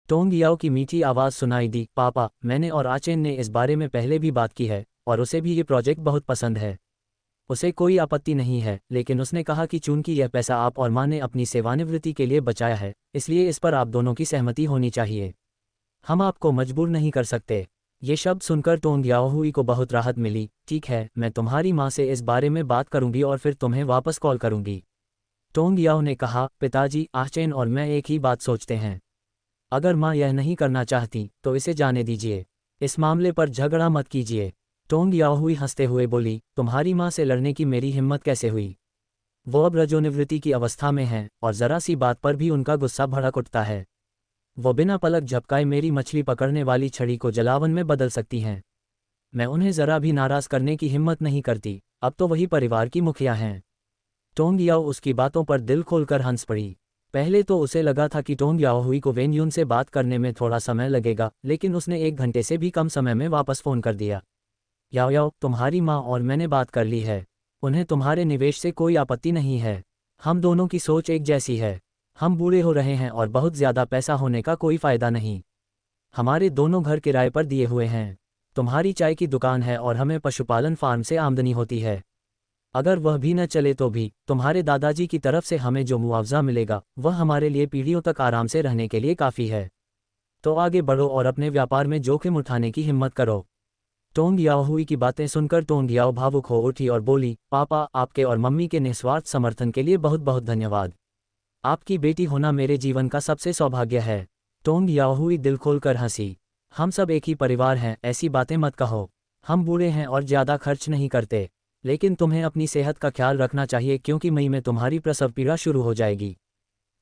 टोंग याओ की मीठी आवाज़ सुनाई दी, पापा, मैंने और आचेन ने इस बारे में पहले भी बात की है, और उसे भी ये प्रोजेक्ट बहुत पसंद है। उसे कोई आपत्ति नहीं है, लेकिन उसने कहा कि चूंकि यह पैसा आप और माँ ने अपनी सेवानिवृत्ति के लिए बचाया है, इसलिए इस पर आप दोनों की सहमति होनी चाहिए। हम आपको मजबूर नहीं कर सकते। ये शब्द सुनकर टोंग याओहुई को बहुत राहत मिली। ठीक है, मैं तुम्हारी माँ से इस बारे में बात करूंगी और फिर तुम्हें वापस कॉल करूंगी। टोंग याओ ने कहा, पिताजी, आचेन और मैं एक ही बात सोचते हैं। अगर माँ यह नहीं करना चाहती तो इसे जाने दीजिए। इस मामले पर झगड़ा मत कीजिए। टोंग याओहुई हंसते हुए बोली, तुम्हारी माँ से लड़ने की मेरी हिम्मत कैसे हुई? वो अब रजोनिवृत्ति की अवस्था में हैं और जरा सी बात पर भी उनका गुस्सा भड़क उठता है। वो बिना पलक झपकाए मेरी मछली पकड़ने वाली छड़ी को जलावन में बदल सकती हैं। मैं उन्हें जरा भी नाराज करने की हिम्मत नहीं करती। अब तो वही परिवार की मुखिया हैं। टोंग याओ उसकी बातों पर दिल खोलकर हंस पड़ी। पहले तो उसे लगा था कि टोंग याओहुई को वेन यून से बात करने में थोड़ा समय लगेगा, लेकिन उसने 1 घंटे से भी कम समय में वापस फ़ोन कर दिया। याओ याओ, तुम्हारी माँ और मैंने बात कर ली है। उन्हें तुम्हारे निवेश से कोई आपत्ति नहीं है। हम दोनों की सोच एक जैसी है। हम बूढ़े हो रहे हैं और बहुत ज़्यादा पैसा होने का कोई फ़ायदा नहीं। हमारे दोनों घर किराए पर दिए हुए हैं। तुम्हारी चाय की दुकान है और हमें पशुपालन फार्म से आमदनी होती है। अगर वह भी न चले तो भी तुम्हारे दादाजी की तरफ से हमें जो मुआवजा मिलेगा वह हमारे लिए पीढ़ियों तक आराम से रहने के लिए काफ़ी है। तो आगे बढ़ो और अपने व्यापार में जोखिम उठाने की हिम्मत करो। टोंग याओहुई की बातें सुनकर टोंग याओ भावुक हो उठी और बोली, पापा, आपके और मम्मी के निस्वार्थ समर्थन के लिए बहुत बहुत धन्यवाद। आपकी बेटी होना मेरे जीवन का सबसे सौभाग्य है। टोंग याओहुई दिल खोलकर हंसी। हम सब एक ही परिवार हैं, ऐसी बातें मत कहो। हम बूढ़े हैं और ज़्यादा खर्च नहीं करते, लेकिन तुम्हें अपनी सेहत का ख्याल रखना चाहिए क्योंकि मई में तुम्हारी प्रसव पीड़ा शुरू हो जाएगी।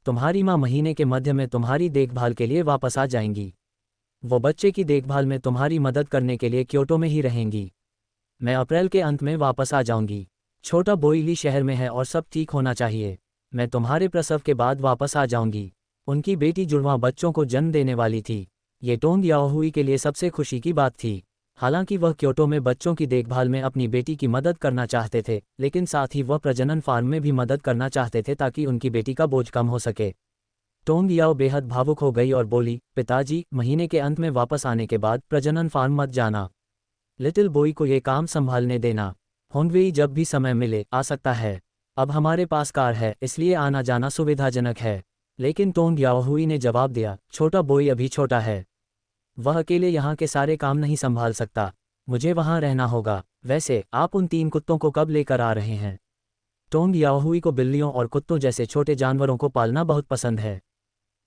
तुम्हारी माँ महीने के मध्य में तुम्हारी देखभाल के लिए वापस आ जाएंगी। वो बच्चे की देखभाल में तुम्हारी मदद करने के लिए क्योटो में ही रहेंगी। मैं अप्रैल के अंत में वापस आ जाऊंगी। छोटा बोईली शहर में है और सब ठीक होना चाहिए। मैं तुम्हारे प्रसव के बाद वापस आ जाऊंगी। उनकी बेटी जुड़वां बच्चों को जन्म देने वाली थी। ये टोंग याओहुई के लिए सबसे खुशी की बात थी। हालांकि वह क्योटो में बच्चों की देखभाल में अपनी बेटी की मदद करना चाहते थे, लेकिन साथ ही वह प्रजनन फार्म में भी मदद करना चाहते थे ताकि उनकी बेटी का बोझ कम हो सके। टोंग याओ बेहद भावुक हो गई और बोली, पिताजी, महीने के अंत में वापस आने के बाद प्रजनन फार्म मत जाना। लिटिल बॉय को ये काम संभालने देना। होंगवेई जब भी समय मिले आ सकता है। अब हमारे पास कार है, इसलिए आना जाना सुविधाजनक है। लेकिन टोंग याओहुई ने जवाब दिया, छोटा बॉय अभी छोटा है। वह अकेले यहाँ के सारे काम नहीं संभाल सकता। मुझे वहाँ रहना होगा। वैसे आप उन 3 कुत्तों को कब लेकर आ रहे हैं? टोंग याओहुई को बिल्लियों और कुत्तों जैसे छोटे जानवरों को पालना बहुत पसंद है।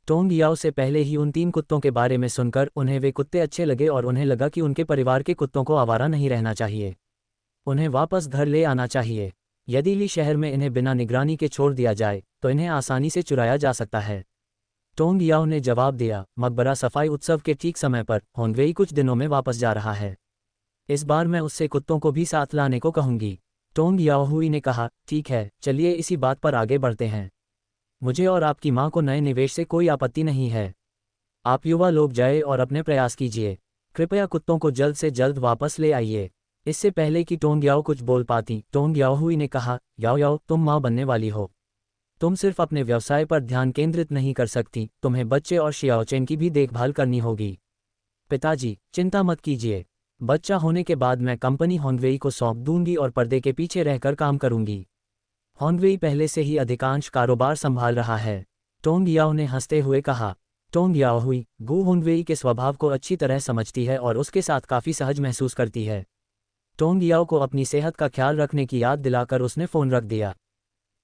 टोंग याओ से पहले ही उन 3 कुत्तों के बारे में सुनकर उन्हें वे कुत्ते अच्छे लगे और उन्हें लगा कि उनके परिवार के कुत्तों को आवारा नहीं रहना चाहिए। उन्हें वापस घर ले आना चाहिए। यदि ली शहर में इन्हें बिना निगरानी के छोड़ दिया जाए तो इन्हें आसानी से चुराया जा सकता है। टोंग याओ ने जवाब दिया, मकबरा सफाई उत्सव के ठीक समय पर होंगवेई कुछ दिनों में वापस जा रहा है। इस बार मैं उससे कुत्तों को भी साथ लाने को कहूंगी। टोंग याओहुई ने कहा, ठीक है, चलिए इसी बात पर आगे बढ़ते हैं। मुझे और आपकी माँ को नए निवेश से कोई आपत्ति नहीं है। आप युवा लोग जाए और अपने प्रयास कीजिए। कृपया कुत्तों को जल्द से जल्द वापस ले आइए। इससे पहले कि टोंग याओ कुछ बोल पाती, टोंग याओहुई ने कहा, याओ याओ, तुम माँ बनने वाली हो। तुम सिर्फ अपने व्यवसाय पर ध्यान केंद्रित नहीं कर सकती, तुम्हें बच्चे और शियाओचेन की भी देखभाल करनी होगी। पिताजी, चिंता मत कीजिए। बच्चा होने के बाद मैं कंपनी होंगवेई को सौंप दूंगी और पर्दे के पीछे रहकर काम करूंगी। होंगवेई पहले से ही अधिकांश कारोबार संभाल रहा है। टोंग याओ ने हंसते हुए कहा। टोंग याओहुई गु होंगवेई के स्वभाव को अच्छी तरह समझती है और उसके साथ काफ़ी सहज महसूस करती है। टोंग याओ को अपनी सेहत का ख्याल रखने की याद दिलाकर उसने फ़ोन रख दिया।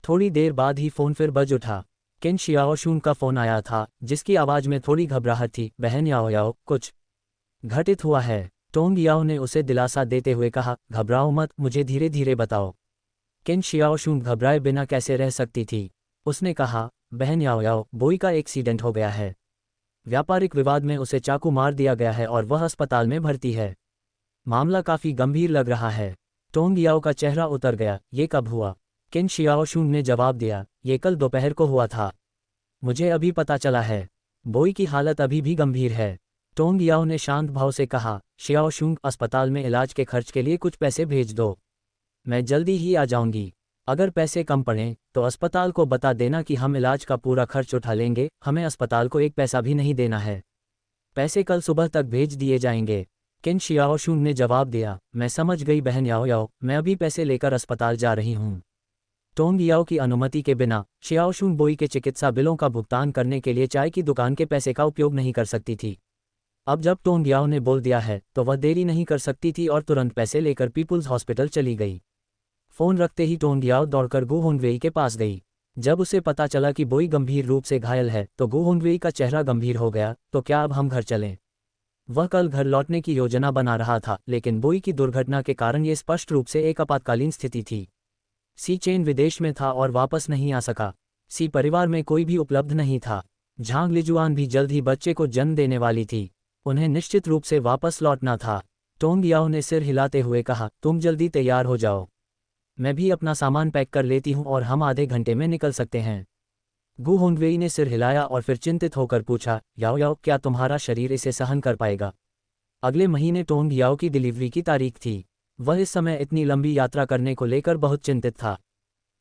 थोड़ी देर बाद ही फ़ोन फिर बज उठा। किन शियाओशून का फ़ोन आया था, जिसकी आवाज़ में थोड़ी घबराहट थी। बहन याओ याओ, कुछ घटित हुआ है? टोंग याओ ने उसे दिलासा देते हुए कहा, घबराओ मत, मुझे धीरे धीरे बताओ। किन शियाओशून घबराए बिना कैसे रह सकती थी। उसने कहा, बहन याओ याओ, बोई का एक्सीडेंट हो गया है। व्यापारिक विवाद में उसे चाकू मार दिया गया है और वह अस्पताल में भर्ती है। मामला काफ़ी गंभीर लग रहा है। टोंग याओ का चेहरा उतर गया। ये कब हुआ? किन शियाओशून ने जवाब दिया, ये कल दोपहर को हुआ था। मुझे अभी पता चला है। बोई की हालत अभी भी गंभीर है। टोंग याओ ने शांत भाव से कहा, शियाओशून, अस्पताल में इलाज के खर्च के लिए कुछ पैसे भेज दो। मैं जल्दी ही आ जाऊंगी। अगर पैसे कम पड़ें तो अस्पताल को बता देना कि हम इलाज का पूरा खर्च उठा लेंगे। हमें अस्पताल को एक पैसा भी नहीं देना है। पैसे कल सुबह तक भेज दिए जाएंगे। किन शियाओशुन ने जवाब दिया, मैं समझ गई बहन याओ याओ, मैं अभी पैसे लेकर अस्पताल जा रही हूँ। टोंग याओ की अनुमति के बिना शियाओशुन बोई के चिकित्सा बिलों का भुगतान करने के लिए चाय की दुकान के पैसे का उपयोग नहीं कर सकती थी। अब जब टोंग याओ ने बोल दिया है तो वह देरी नहीं कर सकती थी और तुरंत पैसे लेकर पीपुल्स हॉस्पिटल चली गई। फ़ोन रखते ही टोंग याओ दौड़कर गु होंगवेई के पास गई। जब उसे पता चला कि बोई गंभीर रूप से घायल है तो गु होंगवेई का चेहरा गंभीर हो गया। तो क्या अब हम घर चलें? वह कल घर लौटने की योजना बना रहा था, लेकिन बोई की दुर्घटना के कारण ये स्पष्ट रूप से एक आपातकालीन स्थिति थी। सी चेन विदेश में था और वापस नहीं आ सका। सी परिवार में कोई भी उपलब्ध नहीं था। झांग लिजुआन भी जल्द ही बच्चे को जन्म देने वाली थी। उन्हें निश्चित रूप से वापस लौटना था। टोंग याओ ने सिर हिलाते हुए कहा, तुम जल्दी तैयार हो जाओ, मैं भी अपना सामान पैक कर लेती हूँ और हम आधे घंटे में निकल सकते हैं। गु होंगवेई ने सिर हिलाया और फिर चिंतित होकर पूछा, याओ याओ, क्या तुम्हारा शरीर इसे सहन कर पाएगा? अगले महीने टोंग याओ की डिलीवरी की तारीख थी। वह इस समय इतनी लंबी यात्रा करने को लेकर बहुत चिंतित था।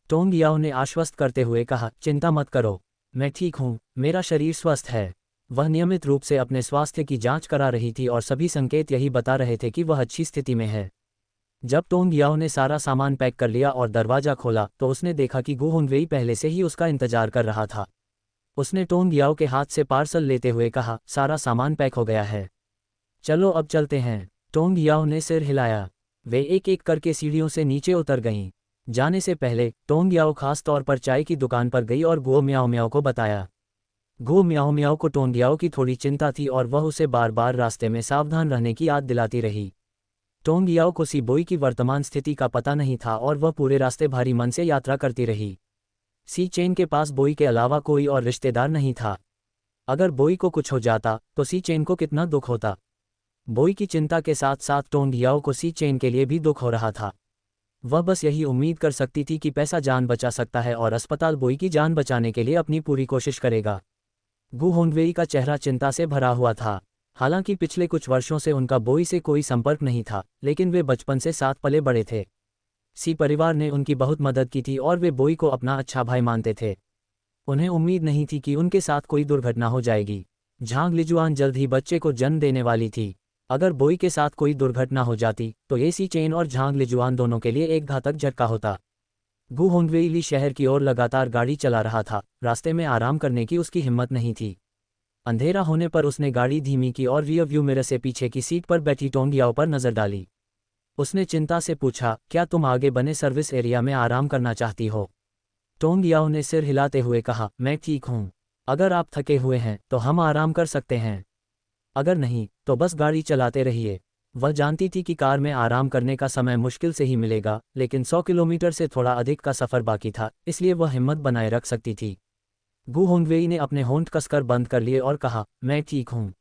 टोंग याओ ने आश्वस्त करते हुए कहा, चिंता मत करो, मैं ठीक हूँ, मेरा शरीर स्वस्थ है। वह नियमित रूप से अपने स्वास्थ्य की जांच करा रही थी और सभी संकेत यही बता रहे थे कि वह अच्छी स्थिति में है। जब टोंग याओ ने सारा सामान पैक कर लिया और दरवाज़ा खोला तो उसने देखा कि गु होंगवेई पहले से ही उसका इंतजार कर रहा था। उसने टोंग याओ के हाथ से पार्सल लेते हुए कहा, सारा सामान पैक हो गया है, चलो अब चलते हैं। टोंग याओ ने सिर हिलाया। वे एक एक करके सीढ़ियों से नीचे उतर गईं। जाने से पहले टोंग याओ खास तौर पर चाय की दुकान पर गई और गो म्याओ म्याओ को बताया। गो म्याओ म्याओ को टोंग याओ की थोड़ी चिंता थी और वह उसे बार बार रास्ते में सावधान रहने की याद दिलाती रही। टोंग याओ को सी बोई की वर्तमान स्थिति का पता नहीं था और वह पूरे रास्ते भारी मन से यात्रा करती रही। सी चेन के पास बोई के अलावा कोई और रिश्तेदार नहीं था। अगर बोई को कुछ हो जाता तो सी चेन को कितना दुख होता। बोई की चिंता के साथ साथ टोंग याओ को सी चेन के लिए भी दुख हो रहा था। वह बस यही उम्मीद कर सकती थी कि पैसा जान बचा सकता है और अस्पताल बोई की जान बचाने के लिए अपनी पूरी कोशिश करेगा। गु होंगवेई का चेहरा चिंता से भरा हुआ था। हालांकि पिछले कुछ वर्षों से उनका बोई से कोई संपर्क नहीं था, लेकिन वे बचपन से साथ पले बड़े थे। सी परिवार ने उनकी बहुत मदद की थी और वे बोई को अपना अच्छा भाई मानते थे। उन्हें उम्मीद नहीं थी कि उनके साथ कोई दुर्घटना हो जाएगी। झांग लिजुआन जल्द ही बच्चे को जन्म देने वाली थी। अगर बोई के साथ कोई दुर्घटना हो जाती तो ये सी चेन और झांग लिजुआन दोनों के लिए एक घातक झटका होता। गु होंगवेई ली शहर की ओर लगातार गाड़ी चला रहा था। रास्ते में आराम करने की उसकी हिम्मत नहीं थी। अंधेरा होने पर उसने गाड़ी धीमी की और रियर व्यू मिरर से पीछे की सीट पर बैठी टोंग याओ पर नजर डाली। उसने चिंता से पूछा, क्या तुम आगे बने सर्विस एरिया में आराम करना चाहती हो? टोंग याओ ने सिर हिलाते हुए कहा, मैं ठीक हूँ। अगर आप थके हुए हैं तो हम आराम कर सकते हैं, अगर नहीं तो बस गाड़ी चलाते रहिए। वह जानती थी कि कार में आराम करने का समय मुश्किल से ही मिलेगा, लेकिन 100 किलोमीटर से थोड़ा अधिक का सफ़र बाकी था, इसलिए वह हिम्मत बनाए रख सकती थी। गु होंगवेई ने अपने होंठ कसकर बंद कर लिए और कहा, मैं ठीक हूँ।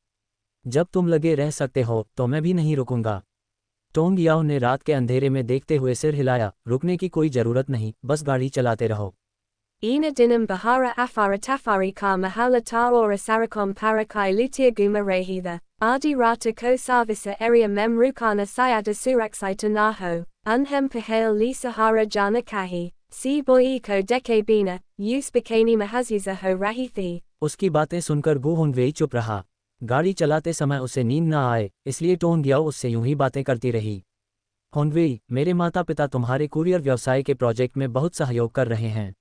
जब तुम लगे रह सकते हो तो मैं भी नहीं रुकूंगा। टोंग याओ ने रात के अंधेरे में देखते हुए सिर हिलाया, रुकने की कोई ज़रूरत नहीं, बस गाड़ी चलाते रहो। Ina dinam bahara afara tafari ka mahala ta ora sarakom parakai lutia guma rehida, adi rata ko savisa area mem rukana sayada suraksai naho, unhem pahale li sahara jana kahi, si boy ko deke bina, use bikani mahaziza ho rahithi। उसकी बातें सुनकर गु होंगवेई चुप रहा। गाड़ी चलाते समय उसे नींद न आए, इसलिए टोंग याओ उससे यूं ही बातें करती रही। होंगवेई, मेरे माता पिता तुम्हारे कुरियर व्यवसाय के प्रोजेक्ट में बहुत सहयोग कर रहे हैं।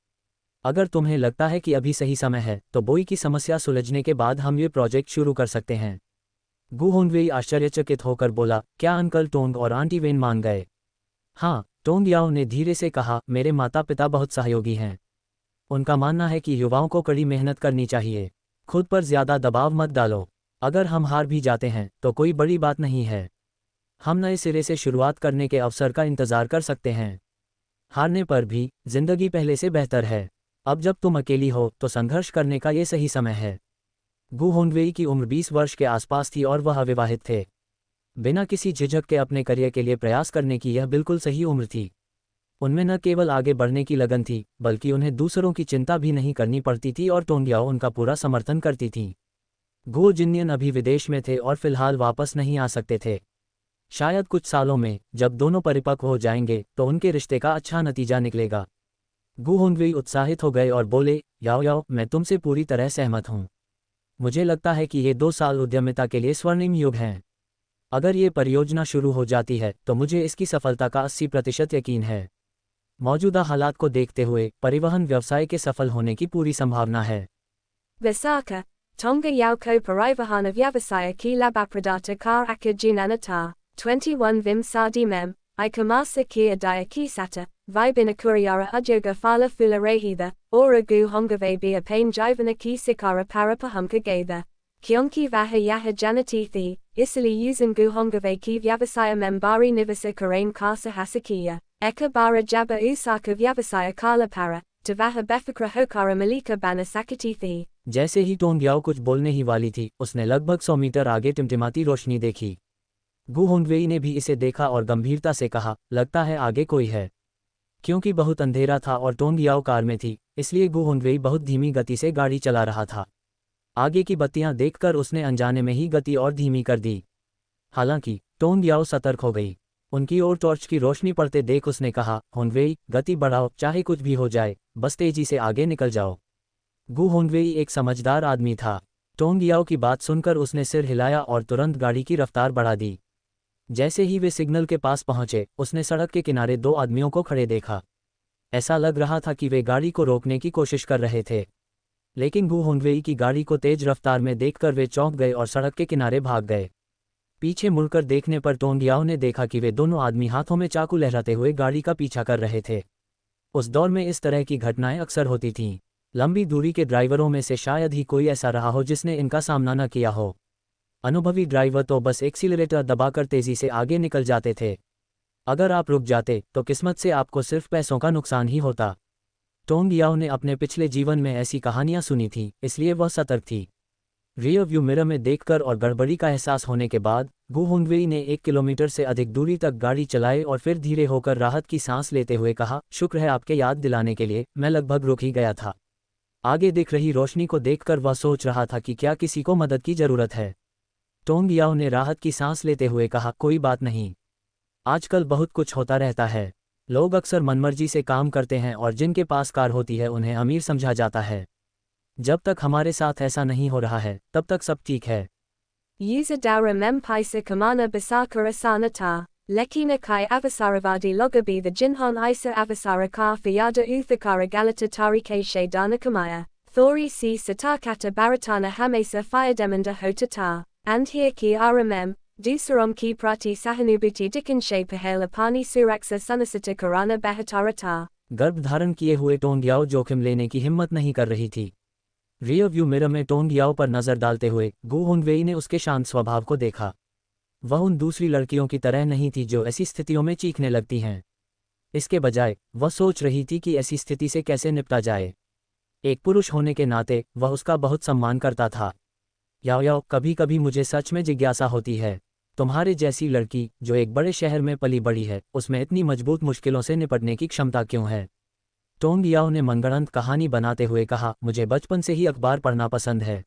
अगर तुम्हें लगता है कि अभी सही समय है तो बोई की समस्या सुलझने के बाद हम ये प्रोजेक्ट शुरू कर सकते हैं। गु होंगवेई आश्चर्यचकित होकर बोला, क्या अंकल टोंग और आंटी वेन मान गए? हाँ, टोंग याओ ने धीरे से कहा, मेरे माता पिता बहुत सहयोगी हैं। उनका मानना है कि युवाओं को कड़ी मेहनत करनी चाहिए। खुद पर ज़्यादा दबाव मत डालो। अगर हम हार भी जाते हैं तो कोई बड़ी बात नहीं है। हम नए सिरे से शुरुआत करने के अवसर का इंतज़ार कर सकते हैं। हारने पर भी जिंदगी पहले से बेहतर है। अब जब तुम अकेली हो तो संघर्ष करने का ये सही समय है। गु होंगवेई की उम्र 20 वर्ष के आसपास थी और वह अविवाहित थे। बिना किसी झिझक के अपने करियर के लिए प्रयास करने की यह बिल्कुल सही उम्र थी। उनमें न केवल आगे बढ़ने की लगन थी, बल्कि उन्हें दूसरों की चिंता भी नहीं करनी पड़ती थी और टोंग याओ उनका पूरा समर्थन करती थी। गु जिन्यन अभी विदेश में थे और फिलहाल वापस नहीं आ सकते थे। शायद कुछ सालों में जब दोनों परिपक्व हो जाएंगे तो उनके रिश्ते का अच्छा नतीजा निकलेगा। गु होंगवेई उत्साहित हो गए और बोले, याओ याओ, मैं तुमसे पूरी तरह सहमत हूँ। मुझे लगता है कि ये 2 साल उद्यमिता के लिए स्वर्णिम युग हैं। अगर ये परियोजना शुरू हो जाती है तो मुझे इसकी सफलता का 80% यकीन है। मौजूदा हालात को देखते हुए परिवहन व्यवसाय के सफल होने की पूरी संभावना है। Visaka, Tonga Yauko Parivahana Vyavasaya Ki Labapradata Kar Akajunanata, 21 Vim Sadi Mem, Ikamasa Ki Adaya Ki Sata, Vibinakuriara Ujoga Fala Fula Rehitha, Ora Gu Hongave Bia Pain Jivana Ki Sikara Parapahamka Gatha, Kionki Vaha Yaha Janatithi, Isili Uzan Gu Hongave Ki Vyavasaya Membari Nivasa Karain Kasa Hasakiya, Eka Bara Jaba Usaka Vyavasaya Kala Para, Tavaha Befakra Hokara Malika Bana Sakatithi. जैसे ही टोंगियाओ कुछ बोलने ही वाली थी, उसने लगभग 100 metre आगे टिमटिमाती रोशनी देखी। गु होंगवेई ने भी इसे देखा और गंभीरता से कहा, लगता है आगे कोई है। क्योंकि बहुत अंधेरा था और टोंगियाओ कार में थी, इसलिए गु होंगवेई बहुत धीमी गति से गाड़ी चला रहा था। आगे की बत्तियां देखकर उसने अनजाने में ही गति और धीमी कर दी। हालांकि टोंगियाओ सतर्क हो गई। उनकी ओर टॉर्च की रोशनी पड़ते देख उसने कहा, होंगवेई, गति बढ़ाओ, चाहे कुछ भी हो जाए, बस तेजी से आगे निकल जाओ। गु होंगवेई एक समझदार आदमी था। टोंगियाओ की बात सुनकर उसने सिर हिलाया और तुरंत गाड़ी की रफ्तार बढ़ा दी। जैसे ही वे सिग्नल के पास पहुंचे, उसने सड़क के किनारे 2 आदमियों को खड़े देखा। ऐसा लग रहा था कि वे गाड़ी को रोकने की कोशिश कर रहे थे, लेकिन गु होंगवेई की गाड़ी को तेज रफ्तार में देखकर वे चौंक गए और सड़क के किनारे भाग गए। पीछे मुड़कर देखने पर टोंगियाओ ने देखा कि वे दोनों आदमी हाथों में चाकू लहराते हुए गाड़ी का पीछा कर रहे थे। उस दौर में इस तरह की घटनाएं अक्सर होती थीं। लंबी दूरी के ड्राइवरों में से शायद ही कोई ऐसा रहा हो जिसने इनका सामना न किया हो। अनुभवी ड्राइवर तो बस एक्सीलरेटर दबाकर तेजी से आगे निकल जाते थे। अगर आप रुक जाते तो किस्मत से आपको सिर्फ पैसों का नुकसान ही होता। टोंगियाओ ने अपने पिछले जीवन में ऐसी कहानियां सुनी थीं, इसलिए वह सतर्क थी। रियर व्यू मिरर में देखकर और गड़बड़ी का एहसास होने के बाद गु होंगवेई ने 1 किलोमीटर से अधिक दूरी तक गाड़ी चलाई और फिर धीरे होकर राहत की सांस लेते हुए कहा, शुक्र है आपके याद दिलाने के लिए, मैं लगभग रुक ही गया था। आगे दिख रही रोशनी को देखकर वह सोच रहा था कि क्या किसी को मदद की जरूरत है। टोंगियाओ ने राहत की सांस लेते हुए कहा, कोई बात नहीं। आजकल बहुत कुछ होता रहता है। लोग अक्सर मनमर्जी से काम करते हैं और जिनके पास कार होती है उन्हें अमीर समझा जाता है। जब तक हमारे साथ ऐसा नहीं हो रहा है, तब तक सब ठीक है। User Daura Mempaisa Kamana Basaka Asanata, Lekina Kai Avasaravadi Logabi the Jinhan Isa Avasara Ka Fayada Uthakara Galata Tarike Dana Kamaya, Thori Si Satakata Baratana Hamesa Firedemanda Hotata, and here Ki Aramem, Dusarom Ki Prati Sahanubuti Dikanshe Pahela Pani Suraksa Sunasata Karana Bahatarata। गर्भ धारण किए हुए टोंगियाओ जोखिम लेने की हिम्मत नहीं कर रही थी। रियर व्यू मिरर में टोंगियाओ पर नजर डालते हुए गु होंगवेई ने उसके शांत स्वभाव को देखा। वह उन दूसरी लड़कियों की तरह नहीं थी जो ऐसी स्थितियों में चीखने लगती हैं। इसके बजाय वह सोच रही थी कि ऐसी स्थिति से कैसे निपटा जाए। एक पुरुष होने के नाते वह उसका बहुत सम्मान करता था। याओ, कभी कभी मुझे सच में जिज्ञासा होती है, तुम्हारे जैसी लड़की जो एक बड़े शहर में पली बड़ी है, उसमें इतनी मजबूत मुश्किलों से निपटने की क्षमता क्यों है। टोंगियाओ ने मनगढ़ंत कहानी बनाते हुए कहा, मुझे बचपन से ही अखबार पढ़ना पसंद है।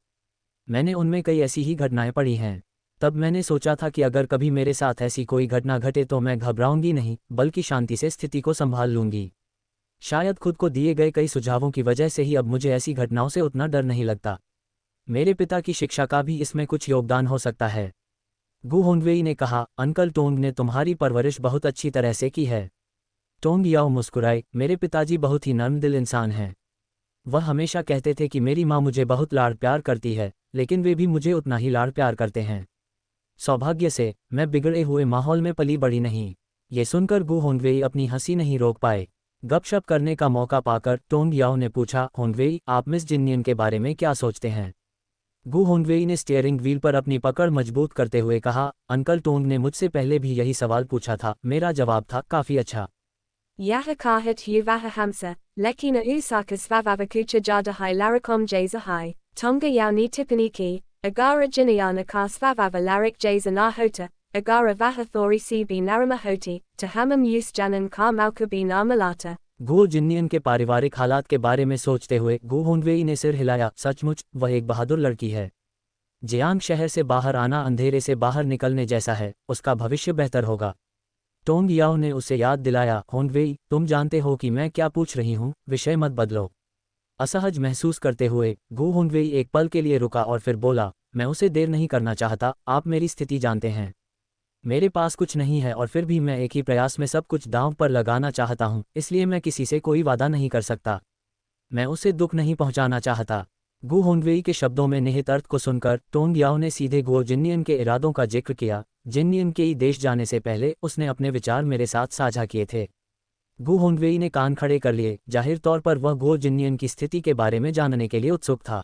मैंने उनमें कई ऐसी ही घटनाएं पढ़ी हैं। तब मैंने सोचा था कि अगर कभी मेरे साथ ऐसी कोई घटना घटे तो मैं घबराऊंगी नहीं, बल्कि शांति से स्थिति को संभाल लूंगी। शायद खुद को दिए गए कई सुझावों की वजह से ही अब मुझे ऐसी घटनाओं से उतना डर नहीं लगता। मेरे पिता की शिक्षा का भी इसमें कुछ योगदान हो सकता है। गु होंगवेई ने कहा, अंकल टोंग ने तुम्हारी परवरिश बहुत अच्छी तरह से की है। टोंगियाओ मुस्कुराए, मेरे पिताजी बहुत ही नर्म दिल इंसान हैं। वह हमेशा कहते थे कि मेरी माँ मुझे बहुत लाड प्यार करती है, लेकिन वे भी मुझे उतना ही लाड प्यार करते हैं। सौभाग्य से मैं बिगड़े हुए माहौल में पली बड़ी नहीं। ये सुनकर गु होंगवेई अपनी हंसी नहीं रोक पाए। गपशप करने का मौका पाकर टोंगियाओ ने पूछा, होंगवेई, आप मिस जिन्नियन के बारे में क्या सोचते हैं। गु होंगवेई ने स्टीयरिंग व्हील पर अपनी पकड़ मजबूत करते हुए कहा, अंकल टोंग ने मुझसे पहले भी यही सवाल पूछा था। मेरा जवाब था, काफ़ी अच्छा। Yahakahat Yuvaha Hamsa, Lekina Usaka Svavavakucha Jadahai Larakom Jazahai, Tonga Yauni Tipaniki, Agara Jinayana Ka Svavava Larik Jazanahota, Agara Vahathori CB Naramahoti, Tahamam Yus Janan Ka Malkabi Namalata। गु जिन्नियन के पारिवारिक हालात के बारे में सोचते हुए गु होंगवेई ने सिर हिलाया, सचमुच वह एक बहादुर लड़की है। जियांग शहर से बाहर आना अंधेरे से बाहर निकलने जैसा है, उसका भविष्य बेहतर होगा। टोंगियाओ ने उसे याद दिलाया, होंगवेई, तुम जानते हो कि मैं क्या पूछ रही हूँ, विषय मत बदलो। असहज महसूस करते हुए गु हुनवेई एक पल के लिए रुका और फिर बोला, मैं उसे देर नहीं करना चाहता, आप मेरी स्थिति जानते हैं। मेरे पास कुछ नहीं है और फिर भी मैं एक ही प्रयास में सब कुछ दांव पर लगाना चाहता हूं, इसलिए मैं किसी से कोई वादा नहीं कर सकता। मैं उसे दुख नहीं पहुंचाना चाहता। गु हुनवेई के शब्दों में निहित अर्थ को सुनकर टोंग याओ ने सीधे गुओ जिन्नियन के इरादों का जिक्र किया। जिन्नियन के देश जाने से पहले उसने अपने विचार मेरे साथ साझा किए थे। गु हुनवेई ने कान खड़े कर लिए, जाहिर तौर पर वह गुओ जिन्नियन की स्थिति के बारे में जानने के लिए उत्सुक था।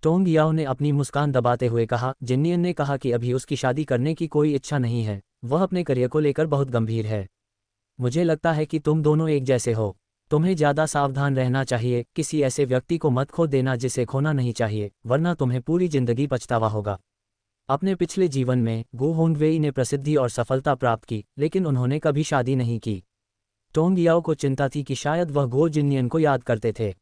टोंग याओ ने अपनी मुस्कान दबाते हुए कहा, जिन्नियन ने कहा कि अभी उसकी शादी करने की कोई इच्छा नहीं है, वह अपने करियर को लेकर बहुत गंभीर है। मुझे लगता है कि तुम दोनों एक जैसे हो। तुम्हें ज़्यादा सावधान रहना चाहिए, किसी ऐसे व्यक्ति को मत खो देना जिसे खोना नहीं चाहिए, वरना तुम्हें पूरी जिंदगी पछतावा होगा। अपने पिछले जीवन में गु हुनवेई ने प्रसिद्धि और सफलता प्राप्त की, लेकिन उन्होंने कभी शादी नहीं की। टोंग याओ को चिंता थी कि शायद वह गुओ जिन्नियन को याद करते थे।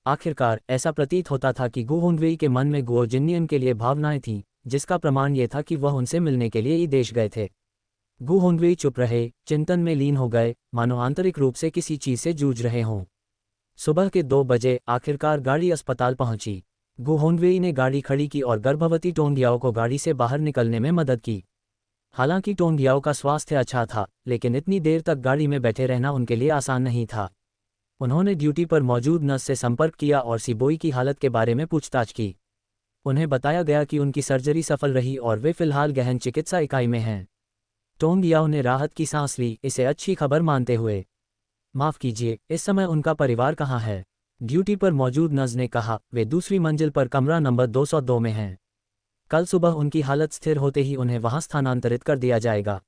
आखिरकार ऐसा प्रतीत होता था कि गु हुनवेई के मन में गुओ जिन्नियन के लिए भावनाएं थीं, जिसका प्रमाण ये था कि वह उनसे मिलने के लिए ही देश गए थे। गु हुनवेई चुप रहे, चिंतन में लीन हो गए, मानो आंतरिक रूप से किसी चीज से जूझ रहे हों। सुबह के 2 बजे आखिरकार गाड़ी अस्पताल पहुंची। गु हुनवेई ने गाड़ी खड़ी की और गर्भवती टोंग याओ को गाड़ी से बाहर निकलने में मदद की। हालांकि टोंग याओ का स्वास्थ्य अच्छा था, लेकिन इतनी देर तक गाड़ी में बैठे रहना उनके लिए आसान नहीं था। उन्होंने ड्यूटी पर मौजूद नर्स से संपर्क किया और सिबोई की हालत के बारे में पूछताछ की। उन्हें बताया गया कि उनकी सर्जरी सफल रही और वे फिलहाल गहन चिकित्सा इकाई में हैं। टोंग याओ ने राहत की सांस ली, इसे अच्छी खबर मानते हुए। माफ़ कीजिए, इस समय उनका परिवार कहाँ है? ड्यूटी पर मौजूद नर्स ने कहा, वे दूसरी मंजिल पर कमरा नंबर 202 में हैं। कल सुबह उनकी हालत स्थिर होते ही उन्हें वहां स्थानांतरित कर दिया जाएगा।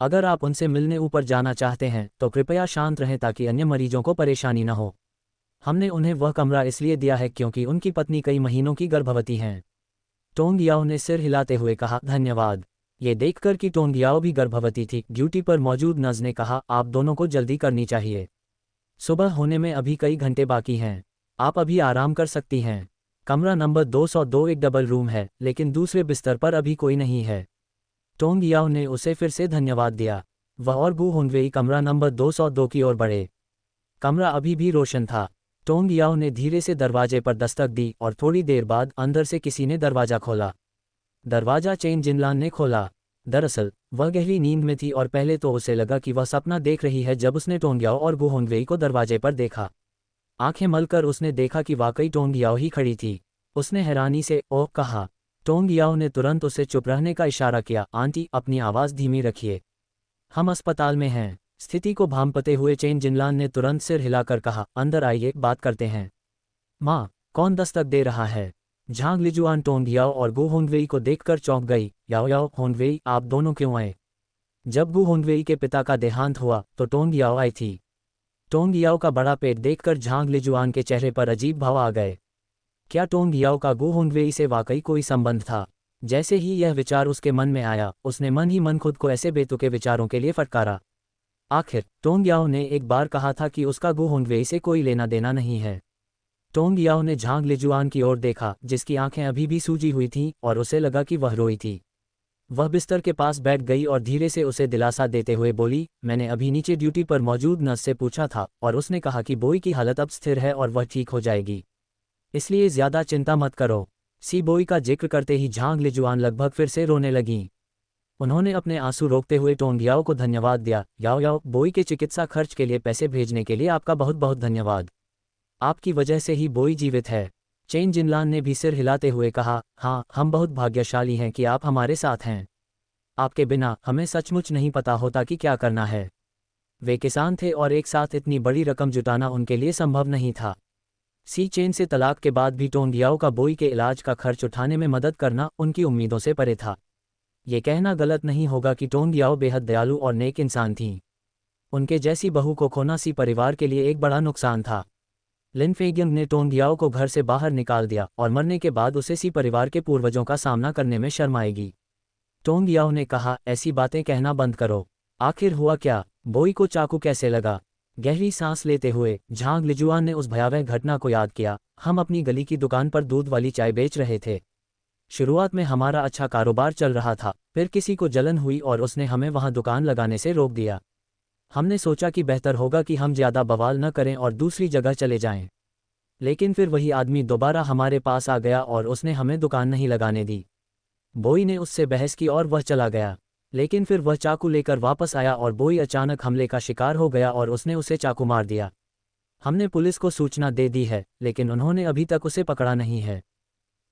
अगर आप उनसे मिलने ऊपर जाना चाहते हैं तो कृपया शांत रहें ताकि अन्य मरीजों को परेशानी न हो। हमने उन्हें वह कमरा इसलिए दिया है क्योंकि उनकी पत्नी कई महीनों की गर्भवती हैं। टोंग याओ ने सिर हिलाते हुए कहा, धन्यवाद। ये देखकर कि टोंग याओ भी गर्भवती थी, ड्यूटी पर मौजूद नर्स ने कहा, आप दोनों को जल्दी करनी चाहिए। सुबह होने में अभी कई घंटे बाकी हैं। आप अभी आराम कर सकती हैं। कमरा नंबर 202 एक डबल रूम है, लेकिन दूसरे बिस्तर पर अभी कोई नहीं है। टोंग याओ ने उसे फिर से धन्यवाद दिया। वह और गु हुनवेई कमरा नंबर 202 की ओर बढ़े। कमरा अभी भी रोशन था। टोंग याओ ने धीरे से दरवाजे पर दस्तक दी और थोड़ी देर बाद अंदर से किसी ने दरवाजा खोला। दरवाजा चेन जिनलान ने खोला। दरअसल वह गहरी नींद में थी और पहले तो उसे लगा कि वह सपना देख रही है। जब उसने टोंग याओ और गु हुनवेई को दरवाजे पर देखा, आंखें मलकर उसने देखा कि वाकई टोंग याओ ही खड़ी थी। उसने हैरानी से ओह कहा। टोंग याओ ने तुरंत उसे चुप रहने का इशारा किया। आंटी, अपनी आवाज़ धीमी रखिए, हम अस्पताल में हैं। स्थिति को भांपते हुए चेन जिनलान ने तुरंत सिर हिलाकर कहा, अंदर आइए, बात करते हैं। माँ, कौन दस्तक दे रहा है? झांग लिजुआन टोंग याओ और गु हुनवेई को देखकर चौंक गई। याओ याओ, हुनवेई, आप दोनों क्यों आए? जब गु हुनवेई के पिता का देहांत हुआ तो टोंग याओ आई थी। टोंग याओ का बड़ा पेट देखकर झांग लिजुआन के चेहरे पर अजीब भाव आ गए। क्या टोंग याओ का गु हुनवेई से वाकई कोई संबंध था? जैसे ही यह विचार उसके मन में आया, उसने मन ही मन खुद को ऐसे बेतुके विचारों के लिए फटकारा। आखिर टोंग याओ ने एक बार कहा था कि उसका गु हुनवेई से कोई लेना देना नहीं है। टोंग याओ ने झांग लिजुआन की ओर देखा, जिसकी आंखें अभी भी सूजी हुई थीं, और उसे लगा कि वह रोई थी। वह बिस्तर के पास बैठ गई और धीरे से उसे दिलासा देते हुए बोली, मैंने अभी नीचे ड्यूटी पर मौजूद नर्स से पूछा था और उसने कहा कि बोई की हालत अब स्थिर है और वह ठीक हो जाएगी, इसलिए ज़्यादा चिंता मत करो। सी बोई का जिक्र करते ही झांग लिजुआन लगभग फिर से रोने लगीं। उन्होंने अपने आंसू रोकते हुए टोंग याओ को धन्यवाद दिया। याओ याओ, बोई के चिकित्सा खर्च के लिए पैसे भेजने के लिए आपका बहुत बहुत धन्यवाद। आपकी वजह से ही बोई जीवित है। चेन जिनलान ने भी सिर हिलाते हुए कहा, हाँ, हम बहुत भाग्यशाली हैं कि आप हमारे साथ हैं। आपके बिना हमें सचमुच नहीं पता होता कि क्या करना है। वे किसान थे और एक साथ इतनी बड़ी रकम जुटाना उनके लिए संभव नहीं था। सी चेन से तलाक के बाद भी टोंग याओ का बोई के इलाज का खर्च उठाने में मदद करना उनकी उम्मीदों से परे था। ये कहना गलत नहीं होगा कि टोंग याओ बेहद दयालु और नेक इंसान थीं। उनके जैसी बहू को खोना सी परिवार के लिए एक बड़ा नुकसान था। लिन फेगियंग ने टोंग याओ को घर से बाहर निकाल दिया और मरने के बाद उसे सी परिवार के पूर्वजों का सामना करने में शर्म आएगी। टोंग याओ ने कहा, ऐसी बातें कहना बंद करो। आखिर हुआ क्या? बोई को चाकू कैसे लगा? गहरी सांस लेते हुए झांग लिजुआन ने उस भयावह घटना को याद किया। हम अपनी गली की दुकान पर दूध वाली चाय बेच रहे थे। शुरुआत में हमारा अच्छा कारोबार चल रहा था, फिर किसी को जलन हुई और उसने हमें वहां दुकान लगाने से रोक दिया। हमने सोचा कि बेहतर होगा कि हम ज़्यादा बवाल न करें और दूसरी जगह चले जाएं। लेकिन फिर वही आदमी दोबारा हमारे पास आ गया और उसने हमें दुकान नहीं लगाने दी। बोई ने उससे बहस की और वह चला गया। लेकिन फिर वह चाकू लेकर वापस आया और बोई अचानक हमले का शिकार हो गया और उसने उसे चाकू मार दिया। हमने पुलिस को सूचना दे दी है, लेकिन उन्होंने अभी तक उसे पकड़ा नहीं है।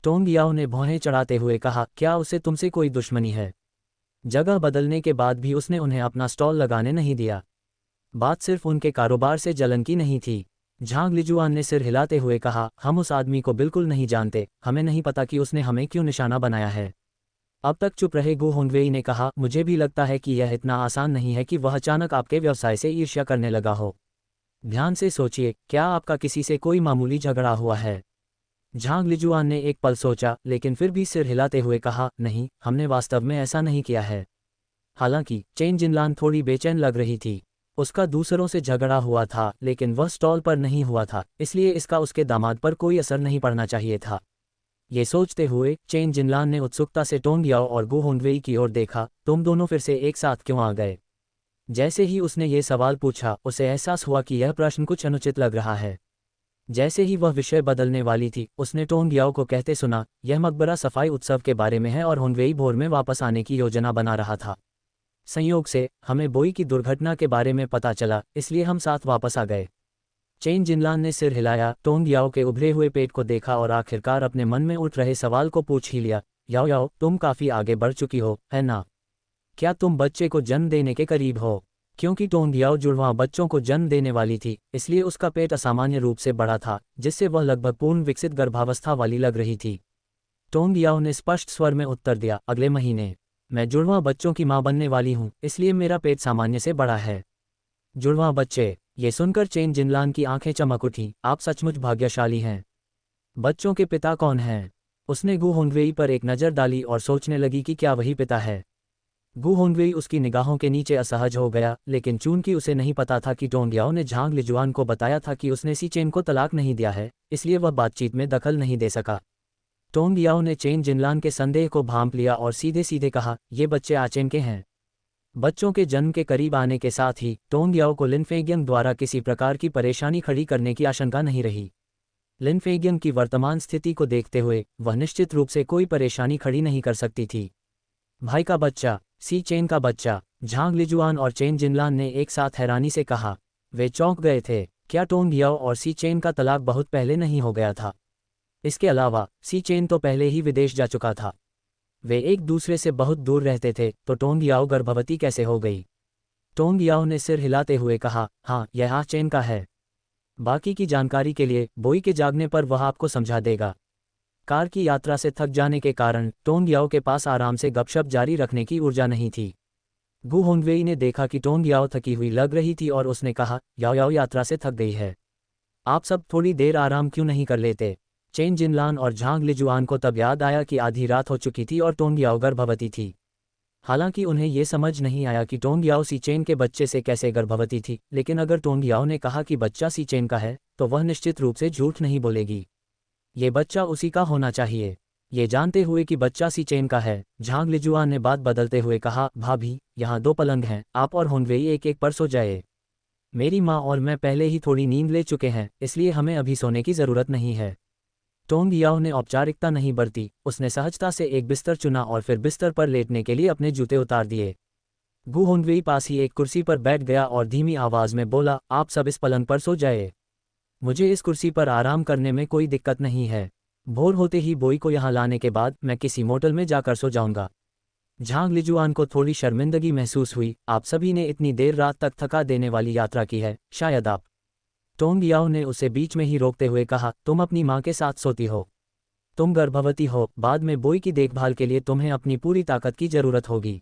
टोंग याओ ने भौहें चढ़ाते हुए कहा, क्या उसे तुमसे कोई दुश्मनी है? जगह बदलने के बाद भी उसने उन्हें अपना स्टॉल लगाने नहीं दिया। बात सिर्फ उनके कारोबार से जलन की नहीं थी। झांग लिजुआन ने सिर हिलाते हुए कहा, हम उस आदमी को बिल्कुल नहीं जानते, हमें नहीं पता कि उसने हमें क्यों निशाना बनाया है। अब तक चुप रहे गु होंगवेई ने कहा, मुझे भी लगता है कि यह इतना आसान नहीं है कि वह अचानक आपके व्यवसाय से ईर्ष्या करने लगा हो। ध्यान से सोचिए, क्या आपका किसी से कोई मामूली झगड़ा हुआ है? झांग लिजुआन ने एक पल सोचा, लेकिन फिर भी सिर हिलाते हुए कहा, नहीं, हमने वास्तव में ऐसा नहीं किया है। हालांकि चेन जिनलान थोड़ी बेचैन लग रही थी। उसका दूसरों से झगड़ा हुआ था, लेकिन वह स्टॉल पर नहीं हुआ था, इसलिए इसका उसके दामाद पर कोई असर नहीं पड़ना चाहिए था। ये सोचते हुए चेन जिनलान ने उत्सुकता से टोंग याओ और गु होंगवेई की ओर देखा, तुम दोनों फिर से एक साथ क्यों आ गए? जैसे ही उसने ये सवाल पूछा, उसे एहसास हुआ कि यह प्रश्न कुछ अनुचित लग रहा है। जैसे ही वह विषय बदलने वाली थी, उसने टोंग याओ को कहते सुना, यह मकबरा सफाई उत्सव के बारे में है और होंगवेई भोर में वापस आने की योजना बना रहा था। संयोग से हमें बोई की दुर्घटना के बारे में पता चला, इसलिए हम साथ वापस आ गए। चेन जिनलान ने सिर हिलाया, टोंग याओ के उभरे हुए पेट को देखा और आखिरकार अपने मन में उठ रहे सवाल को पूछ ही लिया, याओ याओ, तुम काफ़ी आगे बढ़ चुकी हो, है ना? क्या तुम बच्चे को जन्म देने के करीब हो? क्योंकि टोंग याओ जुड़वां बच्चों को जन्म देने वाली थी, इसलिए उसका पेट असामान्य रूप से बड़ा था, जिससे वह लगभग पूर्ण विकसित गर्भावस्था वाली लग रही थी। टोंग याओ ने स्पष्ट स्वर में उत्तर दिया, अगले महीने मैं जुड़वां बच्चों की मां बनने वाली हूं, इसलिए मेरा पेट सामान्य से बड़ा है। जुड़वां बच्चे? ये सुनकर चेन जिनलान की आंखें चमक उठी, आप सचमुच भाग्यशाली हैं। बच्चों के पिता कौन हैं? उसने गु होंगवेई पर एक नज़र डाली और सोचने लगी कि क्या वही पिता है। गु होंगवेई उसकी निगाहों के नीचे असहज हो गया, लेकिन चूंकि उसे नहीं पता था कि टोंग याओ ने झांग लिजुआन को बताया था कि उसने सी चेन को तलाक नहीं दिया है, इसलिए वह बातचीत में दखल नहीं दे सका। टोंग याओ ने चेन जिनलान के संदेह को भांप लिया और सीधे सीधे कहा, ये बच्चे आचेन के हैं। बच्चों के जन्म के करीब आने के साथ ही टोंग याओ को लिन फेगियंग द्वारा किसी प्रकार की परेशानी खड़ी करने की आशंका नहीं रही। लिन फेगियंग की वर्तमान स्थिति को देखते हुए वह निश्चित रूप से कोई परेशानी खड़ी नहीं कर सकती थी। भाई का बच्चा, सी चेन का बच्चा, झांग लिजुआन और चेन जिनलान ने एक साथ हैरानी से कहा। वे चौंक गए थे। क्या टोंग याओ और सी चेन का तलाक बहुत पहले नहीं हो गया था? इसके अलावा सी चेन तो पहले ही विदेश जा चुका था। वे एक दूसरे से बहुत दूर रहते थे, तो टोंग याओ गर्भवती कैसे हो गई? टोंग याओ ने सिर हिलाते हुए कहा, हाँ, यह आ चेन का है। बाकी की जानकारी के लिए बोई के जागने पर वह आपको समझा देगा। कार की यात्रा से थक जाने के कारण टोंग याओ के पास आराम से गपशप जारी रखने की ऊर्जा नहीं थी। गु होंगवेई ने देखा कि टोंग याओ थकी हुई लग रही थी और उसने कहा, याओ याओ यात्रा से थक गई है, आप सब थोड़ी देर आराम क्यों नहीं कर लेते? चेन जिनलान और झांग लिजुआन को तब याद आया कि आधी रात हो चुकी थी और टोंग याओ गर्भवती थी। हालांकि उन्हें ये समझ नहीं आया कि टोंग याओ सी चेन के बच्चे से कैसे गर्भवती थी, लेकिन अगर टोंग याओ ने कहा कि बच्चा सी चेन का है, तो वह निश्चित रूप से झूठ नहीं बोलेगी। ये बच्चा उसी का होना चाहिए। ये जानते हुए कि बच्चा सी चेन का है, झांग लिजुआन ने बात बदलते हुए कहा, भाभी, यहाँ 2 पलंग हैं, आप और होंगवेई एक एक पर सो जाए। मेरी माँ और मैं पहले ही थोड़ी नींद ले चुके हैं, इसलिए हमें अभी सोने की ज़रूरत नहीं है। टोंग याओ ने औपचारिकता नहीं बरती, उसने सहजता से एक बिस्तर चुना और फिर बिस्तर पर लेटने के लिए अपने जूते उतार दिए। गु होंगवेई पास ही एक कुर्सी पर बैठ गया और धीमी आवाज़ में बोला, आप सब इस पलंग पर सो जाए। मुझे इस कुर्सी पर आराम करने में कोई दिक्कत नहीं है। भोर होते ही बोई को यहाँ लाने के बाद मैं किसी मोटल में जाकर सो जाऊंगा। झांग लिजुआन को थोड़ी शर्मिंदगी महसूस हुई, आप सभी ने इतनी देर रात तक थका देने वाली यात्रा की है, शायद आप। टोंग याओ ने उसे बीच में ही रोकते हुए कहा, तुम अपनी माँ के साथ सोती हो, तुम गर्भवती हो, बाद में बोई की देखभाल के लिए तुम्हें अपनी पूरी ताकत की जरूरत होगी।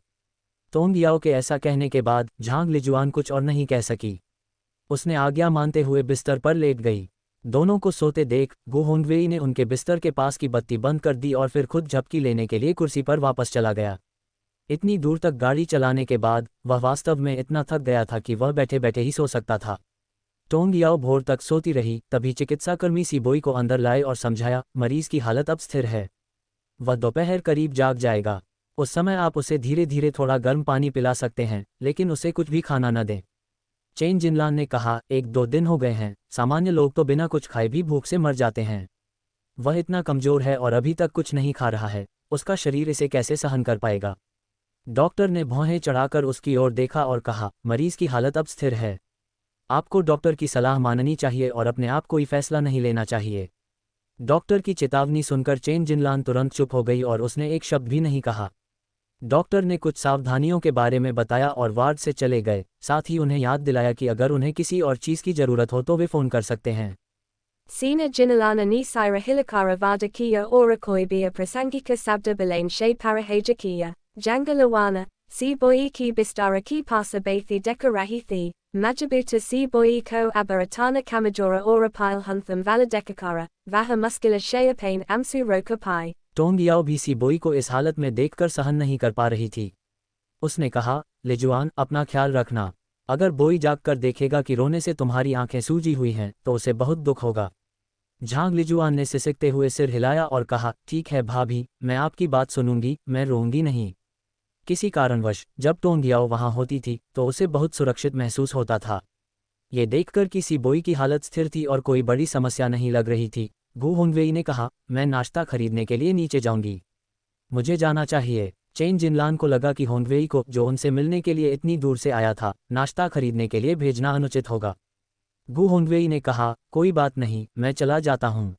टोंग याओ के ऐसा कहने के बाद झांग लिजुआन कुछ और नहीं कह सकी। उसने आज्ञा मानते हुए बिस्तर पर लेट गई। दोनों को सोते देख गु होंगवेई ने उनके बिस्तर के पास की बत्ती बंद कर दी और फिर खुद झपकी लेने के लिए कुर्सी पर वापस चला गया। इतनी दूर तक गाड़ी चलाने के बाद वह वास्तव में इतना थक गया था कि वह बैठे बैठे ही सो सकता था। टोंग याओ भोर तक सोती रही, तभी चिकित्साकर्मी सी बोई को अंदर लाए और समझाया, मरीज की हालत अब स्थिर है, वह दोपहर करीब जाग जाएगा। उस समय आप उसे धीरे धीरे थोड़ा गर्म पानी पिला सकते हैं, लेकिन उसे कुछ भी खाना न दें। चेन जिनलान ने कहा, 1-2 दिन हो गए हैं, सामान्य लोग तो बिना कुछ खाए भी भूख से मर जाते हैं। वह इतना कमजोर है और अभी तक कुछ नहीं खा रहा है, उसका शरीर इसे कैसे सहन कर पाएगा। डॉक्टर ने भौहें चढ़ाकर उसकी ओर देखा और कहा, मरीज की हालत अब स्थिर है। आपको डॉक्टर की सलाह माननी चाहिए और अपने आप कोई फैसला नहीं लेना चाहिए। डॉक्टर की चेतावनी सुनकर चेन जिनलान तुरंत चुप हो गई और उसने एक शब्द भी नहीं कहा। डॉक्टर ने कुछ सावधानियों के बारे में बताया और वार्ड से चले गए, साथ ही उन्हें याद दिलाया कि अगर उन्हें किसी और चीज़ की ज़रूरत हो तो वे फ़ोन कर सकते हैं। Sina Jinalana ni Sira Hilakara Vadakia Orakoibia Prasangika Sabda Belain She Parahajakia, Jangalawana, Si Boiki Bistara Ki Pasa Bathi Dekarahithi, Majabuta Si Boiko Abaratana Kamajora Orapile Huntham Valadekakara, Vaha Muscular Sheapain Amsu Roka Pai. Tong याओ भी सीबोई को इस हालत में देखकर सहन नहीं कर पा रही थी। उसने कहा, लिजुआन, अपना ख्याल रखना। अगर बोई जागकर देखेगा कि रोने से तुम्हारी आंखें सूजी हुई हैं तो उसे बहुत दुख होगा। झांग लिजुआन ने सिसकते हुए सिर हिलाया और कहा, ठीक है भाभी, मैं आपकी बात सुनूंगी, मैं रोऊंगी नहीं। किसी कारणवश जब टोंग याओ वहां होती थी तो उसे बहुत सुरक्षित महसूस होता था। ये देखकर कि सीबोई की हालत स्थिर थी और कोई बड़ी समस्या नहीं लग रही थी, गु होंगवेई ने कहा, मैं नाश्ता खरीदने के लिए नीचे जाऊंगी। मुझे जाना चाहिए। चेन जिनलान को लगा कि होंगवेई को, जो उनसे मिलने के लिए इतनी दूर से आया था, नाश्ता खरीदने के लिए भेजना अनुचित होगा। गु होंगवेई ने कहा, कोई बात नहीं, मैं चला जाता हूँ।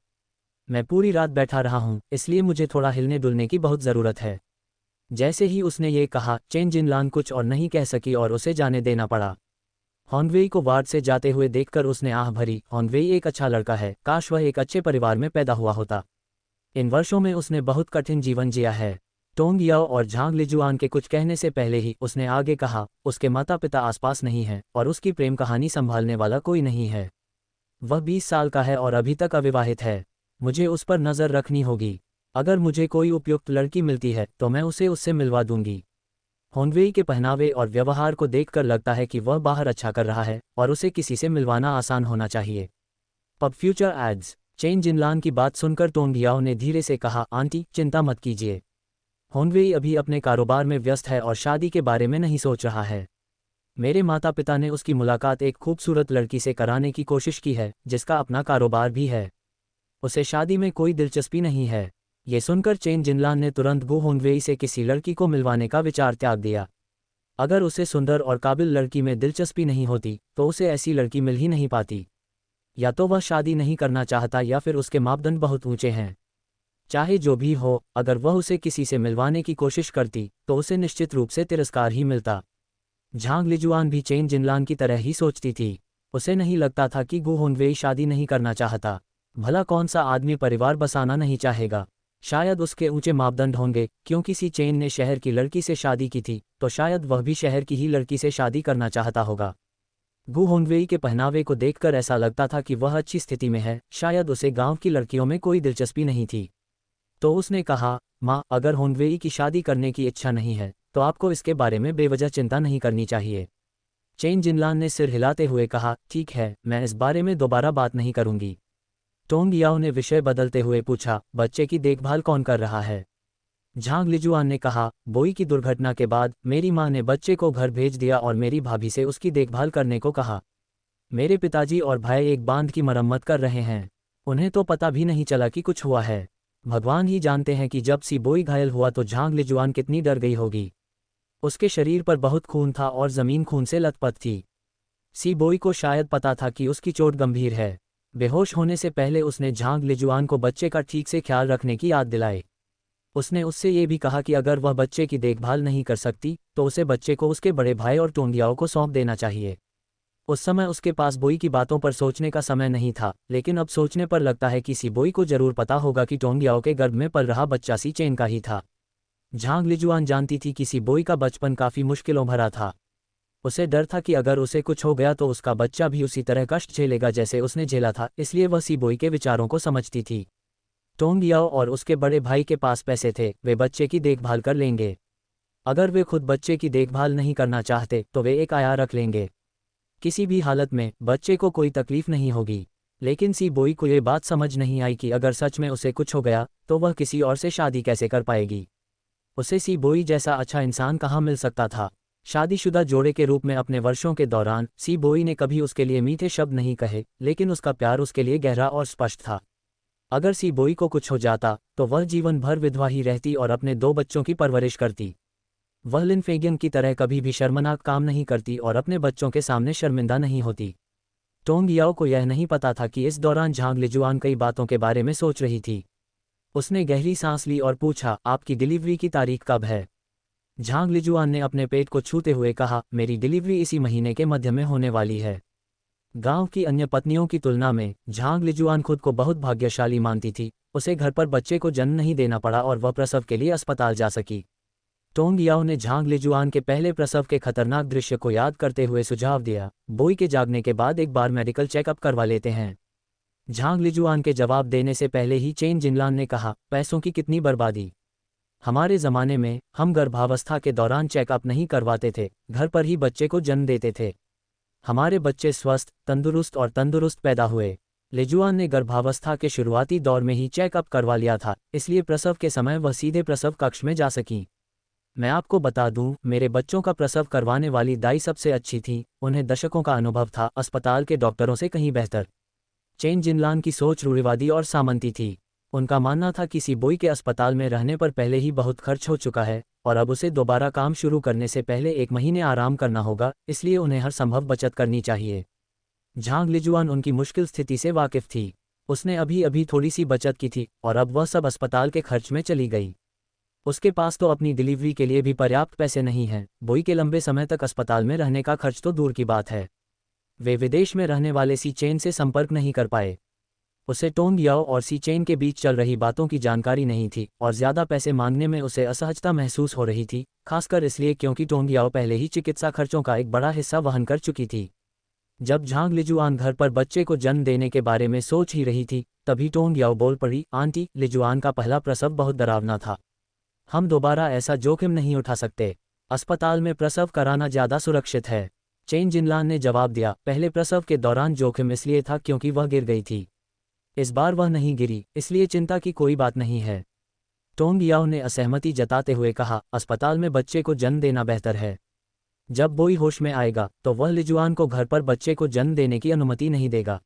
मैं पूरी रात बैठा रहा हूँ, इसलिए मुझे थोड़ा हिलने डुलने की बहुत ज़रूरत है। जैसे ही उसने ये कहा, चेन जिनलान कुछ और नहीं कह सकी और उसे जाने देना पड़ा। होंगवेई को वार्ड से जाते हुए देखकर उसने आह भरी। होंगवेई एक अच्छा लड़का है, काश वह एक अच्छे परिवार में पैदा हुआ होता। इन वर्षों में उसने बहुत कठिन जीवन जिया है। टोंग याओ और झांग लिजुआन के कुछ कहने से पहले ही उसने आगे कहा, उसके माता पिता आसपास नहीं हैं और उसकी प्रेम कहानी संभालने वाला कोई नहीं है। वह 20 साल का है और अभी तक अविवाहित है। मुझे उस पर नज़र रखनी होगी। अगर मुझे कोई उपयुक्त लड़की मिलती है तो मैं उसे उससे मिलवा दूंगी। होंगवेई के पहनावे और व्यवहार को देखकर लगता है कि वह बाहर अच्छा कर रहा है और उसे किसी से मिलवाना आसान होना चाहिए। पब फ्यूचर एड्स। चेन जिनलान की बात सुनकर टोंग याओ ने धीरे से कहा, आंटी, चिंता मत कीजिए। होंगवेई अभी अपने कारोबार में व्यस्त है और शादी के बारे में नहीं सोच रहा है। मेरे माता पिता ने उसकी मुलाकात एक खूबसूरत लड़की से कराने की कोशिश की है, जिसका अपना कारोबार भी है। उसे शादी में कोई दिलचस्पी नहीं है। ये सुनकर चेन जिनलान ने तुरंत गु होंगवेई से किसी लड़की को मिलवाने का विचार त्याग दिया। अगर उसे सुंदर और काबिल लड़की में दिलचस्पी नहीं होती तो उसे ऐसी लड़की मिल ही नहीं पाती। या तो वह शादी नहीं करना चाहता या फिर उसके मापदंड बहुत ऊंचे हैं। चाहे जो भी हो, अगर वह उसे किसी से मिलवाने की कोशिश करती तो उसे निश्चित रूप से तिरस्कार ही मिलता। झांग लिजुआन भी चेन जिनलान की तरह ही सोचती थी। उसे नहीं लगता था कि गु होंगवेई शादी नहीं करना चाहता। भला कौन सा आदमी परिवार बसाना नहीं चाहेगा। शायद उसके ऊंचे मापदंड होंगे, क्योंकि सी चेन ने शहर की लड़की से शादी की थी तो शायद वह भी शहर की ही लड़की से शादी करना चाहता होगा। गु होंगवेई के पहनावे को देखकर ऐसा लगता था कि वह अच्छी स्थिति में है। शायद उसे गांव की लड़कियों में कोई दिलचस्पी नहीं थी। तो उसने कहा, माँ, अगर होंगवेई की शादी करने की इच्छा नहीं है तो आपको इसके बारे में बेवजह चिंता नहीं करनी चाहिए। चेन जिनलान ने सिर हिलाते हुए कहा, ठीक है, मैं इस बारे में दोबारा बात नहीं करूंगी। टोंग याओ ने विषय बदलते हुए पूछा, बच्चे की देखभाल कौन कर रहा है। झांग लिजुआन ने कहा, बोई की दुर्घटना के बाद मेरी माँ ने बच्चे को घर भेज दिया और मेरी भाभी से उसकी देखभाल करने को कहा। मेरे पिताजी और भाई एक बांध की मरम्मत कर रहे हैं। उन्हें तो पता भी नहीं चला कि कुछ हुआ है। भगवान ही जानते हैं कि जब सी बोई घायल हुआ तो झांग लिजुआन कितनी डर गई होगी। उसके शरीर पर बहुत खून था और जमीन खून से लथपथ थी। सी बोई को शायद पता था कि उसकी चोट गंभीर है। बेहोश होने से पहले उसने झांग लिजुआन को बच्चे का ठीक से ख्याल रखने की याद दिलाई। उसने उससे ये भी कहा कि अगर वह बच्चे की देखभाल नहीं कर सकती तो उसे बच्चे को उसके बड़े भाई और टोंग याओ को सौंप देना चाहिए। उस समय उसके पास बोई की बातों पर सोचने का समय नहीं था, लेकिन अब सोचने पर लगता है कि सी बोई को जरूर पता होगा कि टोंग याओ के गर्भ में पल रहा बच्चा सी चेन का ही था। झांग लिजुआन जानती थी कि सी बोई का बचपन काफ़ी मुश्किलों भरा था। उसे डर था कि अगर उसे कुछ हो गया तो उसका बच्चा भी उसी तरह कष्ट झेलेगा जैसे उसने झेला था, इसलिए वह सी बोई के विचारों को समझती थी। टोंग याओ और उसके बड़े भाई के पास पैसे थे, वे बच्चे की देखभाल कर लेंगे। अगर वे खुद बच्चे की देखभाल नहीं करना चाहते तो वे एक आया रख लेंगे। किसी भी हालत में बच्चे को कोई तकलीफ नहीं होगी। लेकिन सी बोई को ये बात समझ नहीं आई कि अगर सच में उसे कुछ हो गया तो वह किसी और से शादी कैसे कर पाएगी। उसे सी बोई जैसा अच्छा इंसान कहाँ मिल सकता था। शादीशुदा जोड़े के रूप में अपने वर्षों के दौरान सी बोई ने कभी उसके लिए मीठे शब्द नहीं कहे, लेकिन उसका प्यार उसके लिए गहरा और स्पष्ट था। अगर सी बोई को कुछ हो जाता तो वह जीवन भर विधवा ही रहती और अपने 2 बच्चों की परवरिश करती। वह लिन फेगियन की तरह कभी भी शर्मनाक काम नहीं करती और अपने बच्चों के सामने शर्मिंदा नहीं होती। टोंग याओ को यह नहीं पता था कि इस दौरान झांग लिजुआन कई बातों के बारे में सोच रही थी। उसने गहरी सांस ली और पूछा, आपकी डिलीवरी की तारीख कब है? झांग लिजुआन ने अपने पेट को छूते हुए कहा, मेरी डिलीवरी इसी महीने के मध्य में होने वाली है। गांव की अन्य पत्नियों की तुलना में झांग लिजुआन खुद को बहुत भाग्यशाली मानती थी। उसे घर पर बच्चे को जन्म नहीं देना पड़ा और वह प्रसव के लिए अस्पताल जा सकी। टोंग याओ ने झांग लिजुआन के पहले प्रसव के खतरनाक दृश्य को याद करते हुए सुझाव दिया, बोई के जागने के बाद एक बार मेडिकल चेकअप करवा लेते हैं। झांग लिजुआन के जवाब देने से पहले ही चेन जिनलान ने कहा, पैसों की कितनी बर्बादी। हमारे ज़माने में हम गर्भावस्था के दौरान चेकअप नहीं करवाते थे, घर पर ही बच्चे को जन्म देते थे। हमारे बच्चे स्वस्थ, तंदुरुस्त पैदा हुए। लिजुआन ने गर्भावस्था के शुरुआती दौर में ही चेकअप करवा लिया था, इसलिए प्रसव के समय वह सीधे प्रसव कक्ष में जा सकीं। मैं आपको बता दूं, मेरे बच्चों का प्रसव करवाने वाली दाई सबसे अच्छी थी, उन्हें दशकों का अनुभव था, अस्पताल के डॉक्टरों से कहीं बेहतर। चेन जिनलान की सोच रूढ़िवादी और सामंती थी। उनका मानना था कि सी बोई के अस्पताल में रहने पर पहले ही बहुत खर्च हो चुका है और अब उसे दोबारा काम शुरू करने से पहले 1 महीने आराम करना होगा, इसलिए उन्हें हर संभव बचत करनी चाहिए। झांग लिजुआन उनकी मुश्किल स्थिति से वाकिफ थी। उसने अभी अभी थोड़ी सी बचत की थी और अब वह सब अस्पताल के खर्च में चली गई। उसके पास तो अपनी डिलीवरी के लिए भी पर्याप्त पैसे नहीं हैं। बोई के लंबे समय तक अस्पताल में रहने का खर्च तो दूर की बात है। वे विदेश में रहने वाले सी चेन से संपर्क नहीं कर पाए। उसे टोंग याओ और सी चेन के बीच चल रही बातों की जानकारी नहीं थी और ज़्यादा पैसे मांगने में उसे असहजता महसूस हो रही थी, खासकर इसलिए क्योंकि टोंग याओ पहले ही चिकित्सा खर्चों का एक बड़ा हिस्सा वहन कर चुकी थी। जब झांग लिजुआन घर पर बच्चे को जन्म देने के बारे में सोच ही रही थी, तभी टोंग याओ बोल पड़ी, आंटी, लिजुआन का पहला प्रसव बहुत डरावना था। हम दोबारा ऐसा जोखिम नहीं उठा सकते। अस्पताल में प्रसव कराना ज़्यादा सुरक्षित है। चेन जिनलान ने जवाब दिया, पहले प्रसव के दौरान जोखिम इसलिए था क्योंकि वह गिर गई थी। इस बार वह नहीं गिरी, इसलिए चिंता की कोई बात नहीं है। टोंग याओ ने असहमति जताते हुए कहा, अस्पताल में बच्चे को जन्म देना बेहतर है। जब बोई होश में आएगा तो वह लिजुआन को घर पर बच्चे को जन्म देने की अनुमति नहीं देगा।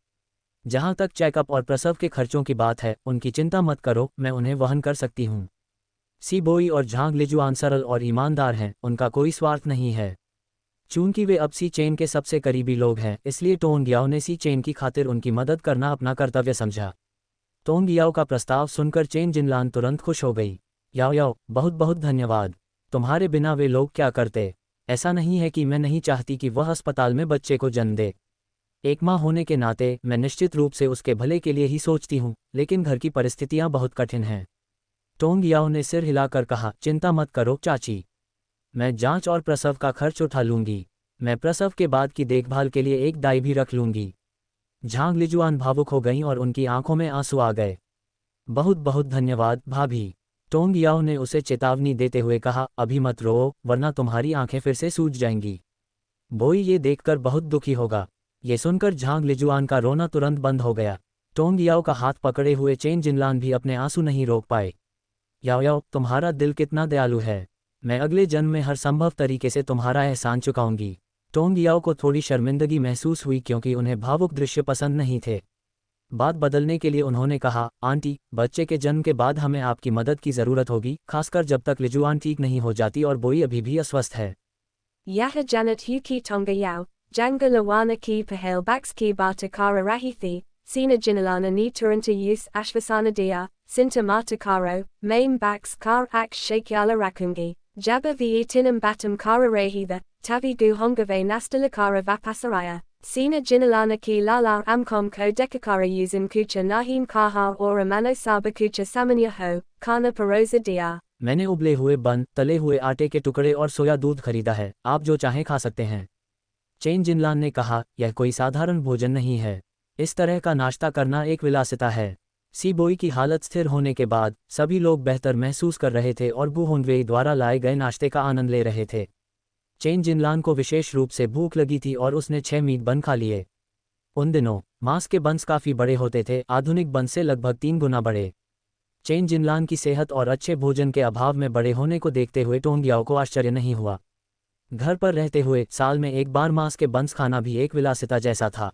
जहां तक चेकअप और प्रसव के खर्चों की बात है, उनकी चिंता मत करो, मैं उन्हें वहन कर सकती हूँ। सी बोई और झांग लिजुआन सरल और ईमानदार हैं, उनका कोई स्वार्थ नहीं है। चूंकि वे अब सी चेन के सबसे करीबी लोग हैं, इसलिए टोंग याओ ने सी चेन की खातिर उनकी मदद करना अपना कर्तव्य समझा। टोंग याओ का प्रस्ताव सुनकर चेन जिनलान तुरंत खुश हो गई। याओ याओ, बहुत बहुत धन्यवाद। तुम्हारे बिना वे लोग क्या करते। ऐसा नहीं है कि मैं नहीं चाहती कि वह अस्पताल में बच्चे को जन्म दे। एक माँ होने के नाते मैं निश्चित रूप से उसके भले के लिए ही सोचती हूँ, लेकिन घर की परिस्थितियाँ बहुत कठिन हैं। टोंग याओ ने सिर हिलाकर कहा, चिंता मत करो चाची, मैं जांच और प्रसव का खर्च उठा लूंगी। मैं प्रसव के बाद की देखभाल के लिए एक दाई भी रख लूंगी। झांग लिजुआन भावुक हो गईं और उनकी आंखों में आंसू आ गए। बहुत बहुत धन्यवाद भाभी। टोंग याओ ने उसे चेतावनी देते हुए कहा, अभी मत रो, वरना तुम्हारी आंखें फिर से सूज जाएंगी। बोई ये देखकर बहुत दुखी होगा। ये सुनकर झांग लिजुआन का रोना तुरंत बंद हो गया। टोंग याओ का हाथ पकड़े हुए चेन जिनलान भी अपने आंसू नहीं रोक पाए। याओ याओ, तुम्हारा दिल कितना दयालु है। मैं अगले जन्म में हर संभव तरीके से तुम्हारा एहसान चुकाऊंगी। टोंग याओ को थोड़ी शर्मिंदगी महसूस हुई क्योंकि उन्हें भावुक दृश्य पसंद नहीं थे। बात बदलने के लिए उन्होंने कहा, आंटी, बच्चे के जन्म के बाद हमें आपकी मदद की ज़रूरत होगी, खासकर जब तक लिजुआन ठीक नहीं हो जाती और बोई अभी भी अस्वस्थ है। Yaha Janet Huki Tonga Yao, Janga Lawana Ki Pahale Bax Ki Batakara Rahithi, Sina Jinalana Ni Turanta Yus Ashvasana Dia, Sinta Matakaro, Maim Bax Kar Ax Shakyala Rakungi, Jabba Vi Tinam Batam Kara Rahitha, Tavi Gu Hongave Nastalakara Vapasaraya, Sina Jinalana Ki Lala Amkom Ko Dekakara Yuzim Kucha Nahin Kaha or Amano Saba Kucha Samanya Ho, Kana Parosa Dia. मैंने उबले हुए बन, तले हुए आटे के टुकड़े और सोया दूध खरीदा है, आप जो चाहें खा सकते हैं। चेन जिनलान ने कहा, यह कोई साधारण भोजन नहीं है। इस तरह का नाश्ता करना एक विलासिता है। सी बोई की हालत स्थिर होने के बाद सभी लोग बेहतर महसूस कर रहे थे और बू होंगवेई द्वारा लाए गए नाश्ते का आनंद ले रहे थे। चेन जिनलान को विशेष रूप से भूख लगी थी और उसने 6 मीट बन खा लिए। उन दिनों मांस के बंस काफ़ी बड़े होते थे, आधुनिक बंस से लगभग 3 गुना बड़े। चेन जिनलान की सेहत और अच्छे भोजन के अभाव में बड़े होने को देखते हुए टोंग याओ को आश्चर्य नहीं हुआ। घर पर रहते हुए साल में एक बार मांस के बंस खाना भी एक विलासिता जैसा था।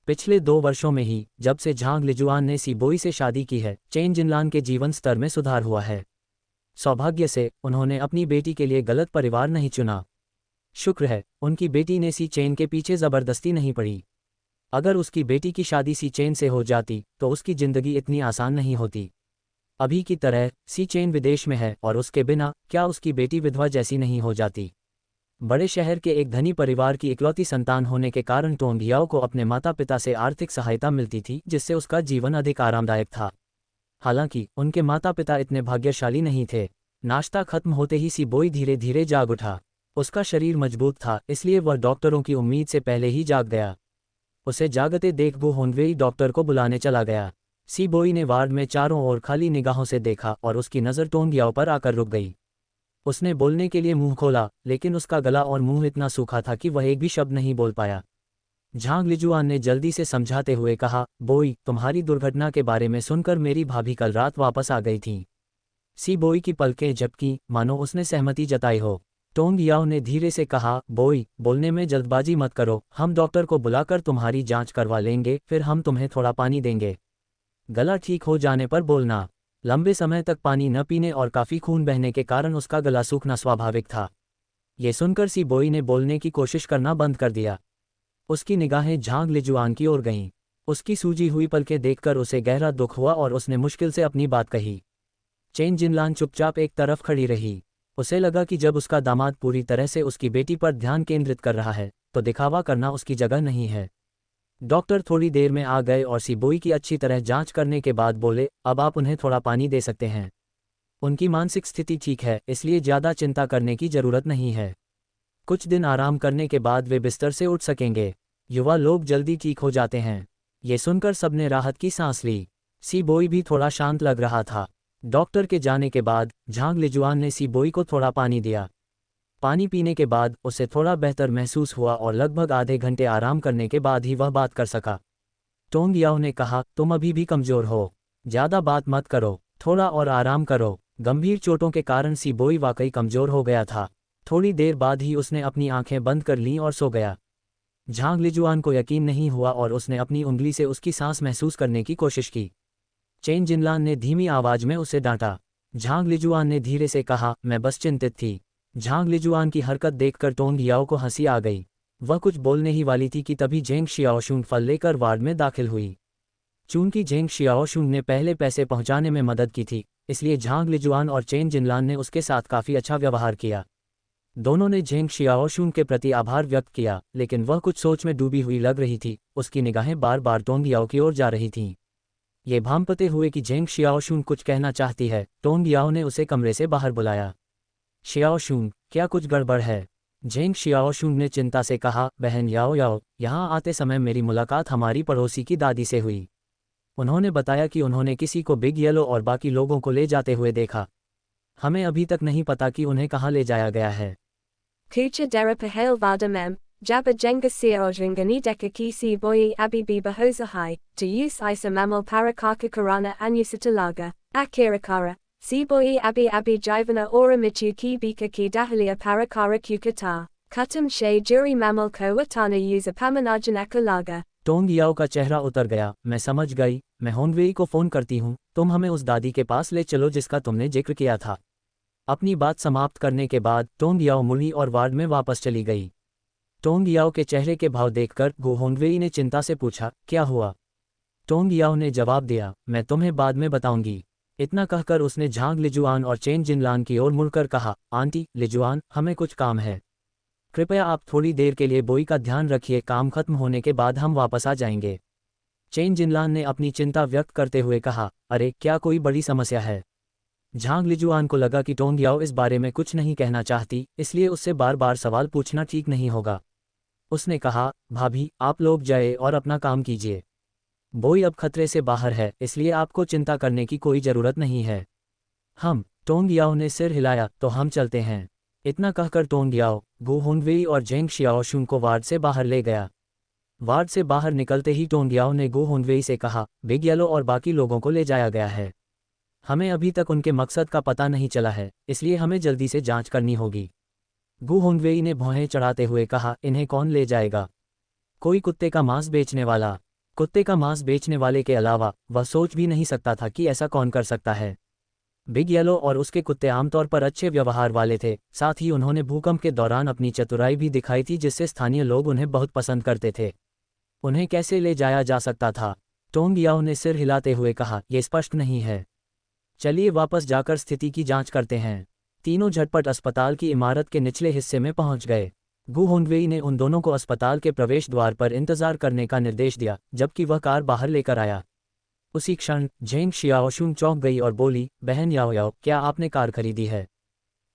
पिछले 2 वर्षों में ही जब से झांग लिजुआन ने सिबोई से शादी की है, चेन जिनलान के जीवन स्तर में सुधार हुआ है। सौभाग्य से उन्होंने अपनी बेटी के लिए गलत परिवार नहीं चुना। शुक्र है उनकी बेटी ने सी चेन के पीछे जबरदस्ती नहीं पड़ी। अगर उसकी बेटी की शादी सी चेन से हो जाती तो उसकी जिंदगी इतनी आसान नहीं होती। अभी की तरह सी चेन विदेश में है और उसके बिना क्या उसकी बेटी विधवा जैसी नहीं हो जाती। बड़े शहर के एक धनी परिवार की इकलौती संतान होने के कारण टोंगियाओ को अपने माता पिता से आर्थिक सहायता मिलती थी, जिससे उसका जीवन अधिक आरामदायक था। हालांकि उनके माता पिता इतने भाग्यशाली नहीं थे। नाश्ता खत्म होते ही सिबोई धीरे धीरे जाग उठा। उसका शरीर मजबूत था, इसलिए वह डॉक्टरों की उम्मीद से पहले ही जाग गया। उसे जागते देख गो होनवेई डॉक्टर को बुलाने चला गया। सिबोई ने वार्ड में चारों ओर खाली निगाहों से देखा और उसकी नज़र टोंगियाओ पर आकर रुक गई। उसने बोलने के लिए मुंह खोला, लेकिन उसका गला और मुंह इतना सूखा था कि वह एक भी शब्द नहीं बोल पाया। झांग लिजुआन ने जल्दी से समझाते हुए कहा, बोई, तुम्हारी दुर्घटना के बारे में सुनकर मेरी भाभी कल रात वापस आ गई थी। सिबोई की पलकें झपकी, मानो उसने सहमति जताई हो। टोंगियाओ ने धीरे से कहा, बोई, बोलने में जल्दबाजी मत करो, हम डॉक्टर को बुलाकर तुम्हारी जांच करवा लेंगे, फिर हम तुम्हें थोड़ा पानी देंगे। गला ठीक हो जाने पर बोलना। लंबे समय तक पानी न पीने और काफ़ी खून बहने के कारण उसका गला सूखना स्वाभाविक था। ये सुनकर सिबोई ने बोलने की कोशिश करना बंद कर दिया। उसकी निगाहें झांग लिजुआन की ओर गईं। उसकी सूजी हुई पलकें देखकर उसे गहरा दुख हुआ और उसने मुश्किल से अपनी बात कही। चेन जिनलान चुपचाप एक तरफ खड़ी रही। उसे लगा कि जब उसका दामाद पूरी तरह से उसकी बेटी पर ध्यान केंद्रित कर रहा है तो दिखावा करना उसकी जगह नहीं है। डॉक्टर थोड़ी देर में आ गए और सिबोई की अच्छी तरह जांच करने के बाद बोले, अब आप उन्हें थोड़ा पानी दे सकते हैं। उनकी मानसिक स्थिति ठीक है, इसलिए ज़्यादा चिंता करने की ज़रूरत नहीं है। कुछ दिन आराम करने के बाद वे बिस्तर से उठ सकेंगे। युवा लोग जल्दी ठीक हो जाते हैं। ये सुनकर सबने राहत की सांस ली। सिबोई भी थोड़ा शांत लग रहा था। डॉक्टर के जाने के बाद झांग लिजुआन ने सिबोई को थोड़ा पानी दिया। पानी पीने के बाद उसे थोड़ा बेहतर महसूस हुआ और लगभग आधे घंटे आराम करने के बाद ही वह बात कर सका। टोंगियाओ ने कहा, तुम अभी भी कमज़ोर हो, ज़्यादा बात मत करो, थोड़ा और आराम करो। गंभीर चोटों के कारण सिबोई वाकई कमज़ोर हो गया था। थोड़ी देर बाद ही उसने अपनी आंखें बंद कर लीं और सो गया। झांग लिजुआन को यकीन नहीं हुआ और उसने अपनी उंगली से उसकी सांस महसूस करने की कोशिश की। चेन जिनलान ने धीमी आवाज में उसे डांटा। झांग लिजुआन ने धीरे से कहा, मैं बस चिंतित थी। झांग लिजुआन की हरकत देखकर टोंगियाओ को हंसी आ गई। वह कुछ बोलने ही वाली थी कि तभी जेंग शियाओशुन फल लेकर वार्ड में दाखिल हुई। चूंकि जेंग शियाओशुन ने पहले पैसे पहुंचाने में मदद की थी, इसलिए झांग लिजुआन और चेन जिनलान ने उसके साथ काफ़ी अच्छा व्यवहार किया। दोनों ने जेंग शियाओशुन के प्रति आभार व्यक्त किया, लेकिन वह कुछ सोच में डूबी हुई लग रही थी। उसकी निगाहें बार बार टोंगियाओ की ओर जा रही थीं। ये भांपते हुए कि जेंग शियाओशुन कुछ कहना चाहती है, टोंगियाओ ने उसे कमरे से बाहर बुलाया। शियाओशुन, क्या कुछ गड़बड़ है? जेंग शियाओशुन ने चिंता से कहा, बहन याओ याओ, यहाँ आते समय मेरी मुलाकात हमारी पड़ोसी की दादी से हुई। उन्होंने बताया कि उन्होंने किसी को बिग येलो और बाकी लोगों को ले जाते हुए देखा। हमें अभी तक नहीं पता कि उन्हें कहाँ ले जाया गया है। Kucha dera pahale vadamem, jabba jenga siorjungani deka ki si boyi abibi bahozahai, to use isa mamal parakaka karana anyusitalaga, akirakara, si boyi abi jivana ora michu ki bika ki dahalia parakara kukata, katam she juri mamal ko watana use pamanajanaka laga. टोंगियाओ का चेहरा उतर गया। मैं समझ गई, मैं होनवेई को phone करती हूँ, तुम हमें उस दादी के पास ले चलो जिसका तुमने जिक्र किया था। अपनी बात समाप्त करने के बाद टोंगियाओ मुड़ी और वार्ड में वापस चली गई। टोंगियाओ के चेहरे के भाव देखकर गो होनवेई ने चिंता से पूछा, क्या हुआ? टोंगियाओ ने जवाब दिया, मैं तुम्हें बाद में बताऊंगी। इतना कहकर उसने झांग लिजुआन और चेन जिनलान की ओर मुड़कर कहा, आंटी लिजुआन, हमें कुछ काम है। कृपया आप थोड़ी देर के लिए बोई का ध्यान रखिए, काम खत्म होने के बाद हम वापस आ जाएंगे। चेन जिनलान ने अपनी चिंता व्यक्त करते हुए कहा, अरे क्या कोई बड़ी समस्या है? झांग लिजुआन को लगा कि टोंगियाओ इस बारे में कुछ नहीं कहना चाहती, इसलिए उससे बार बार सवाल पूछना ठीक नहीं होगा। उसने कहा, भाभी, आप लोग जाए और अपना काम कीजिए। बोई अब खतरे से बाहर है, इसलिए आपको चिंता करने की कोई ज़रूरत नहीं है। टोंगियाओ ने सिर हिलाया, तो हम चलते हैं। इतना कहकर टोंगियाओ गो होनवेई और जेंग शियाओशुन को वार्ड से बाहर ले गया। वार्ड से बाहर निकलते ही टोंगियाओ ने गो होनवेई से कहा, बिग येलो और बाकी लोगों को ले जाया गया है। हमें अभी तक उनके मकसद का पता नहीं चला है, इसलिए हमें जल्दी से जांच करनी होगी। गु होंगवेई ने भौहें चढ़ाते हुए कहा, इन्हें कौन ले जाएगा? कोई कुत्ते का मांस बेचने वाला। कुत्ते का मांस बेचने वाले के अलावा वह सोच भी नहीं सकता था कि ऐसा कौन कर सकता है। बिग येलो और उसके कुत्ते आमतौर पर अच्छे व्यवहार वाले थे, साथ ही उन्होंने भूकंप के दौरान अपनी चतुराई भी दिखाई थी जिससे स्थानीय लोग उन्हें बहुत पसंद करते थे। उन्हें कैसे ले जाया जा सकता था? टोंग याओ ने सिर हिलाते हुए कहा, यह स्पष्ट नहीं है। चलिए वापस जाकर स्थिति की जांच करते हैं। तीनों झटपट अस्पताल की इमारत के निचले हिस्से में पहुंच गए। गु होंगवेई ने उन दोनों को अस्पताल के प्रवेश द्वार पर इंतजार करने का निर्देश दिया, जबकि वह कार बाहर लेकर आया। उसी क्षण झेंग शियाओशुंग चौंक गई और बोली, बहन याओ याओ, क्या आपने कार खरीदी है?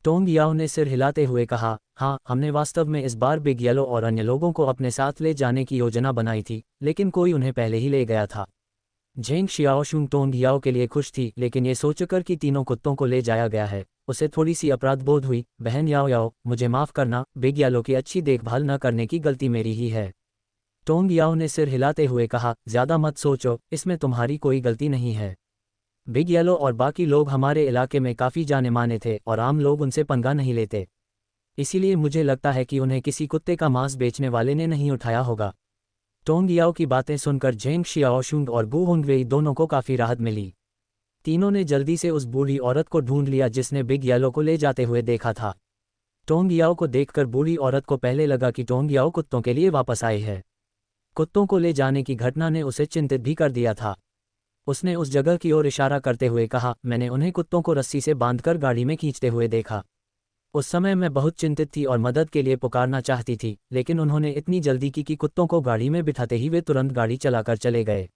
टोंग याओ ने सिर हिलाते हुए कहा, हाँ, हमने वास्तव में इस बार बिग येलो और अन्य लोगों को अपने साथ ले जाने की योजना बनाई थी, लेकिन कोई उन्हें पहले ही ले गया था। झेंग शियाओशुंग टोंग याओ के लिए खुश थी, लेकिन ये सोचकर कि तीनों कुत्तों को ले जाया गया है, उसे थोड़ी सी अपराध बोध हुई। बहन याओ याओ, मुझे माफ़ करना, बिग येलो की अच्छी देखभाल न करने की गलती मेरी ही है। टोंग याओ ने सिर हिलाते हुए कहा, ज़्यादा मत सोचो, इसमें तुम्हारी कोई गलती नहीं है। बिग येलो और बाकी लोग हमारे इलाके में काफ़ी जाने माने थे और आम लोग उनसे पंगा नहीं लेते। इसीलिए मुझे लगता है कि उन्हें किसी कुत्ते का मांस बेचने वाले ने नहीं उठाया होगा। टोंग याओ की बातें सुनकर झेंग शियाओशुंग और गु होंगवेई दोनों को काफ़ी राहत मिली। तीनों ने जल्दी से उस बूढ़ी औरत को ढूंढ लिया जिसने बिग येलो को ले जाते हुए देखा था। टोंग याओ को देखकर बूढ़ी औरत को पहले लगा कि टोंग याओ कुत्तों के लिए वापस आए हैं। कुत्तों को ले जाने की घटना ने उसे चिंतित भी कर दिया था। उसने उस जगह की ओर इशारा करते हुए कहा, मैंने उन्हें कुत्तों को रस्सी से बांधकर गाड़ी में खींचते हुए देखा। उस समय मैं बहुत चिंतित थी और मदद के लिए पुकारना चाहती थी, लेकिन उन्होंने इतनी जल्दी की कि कुत्तों को गाड़ी में बिठाते ही वे तुरंत गाड़ी चलाकर चले गए।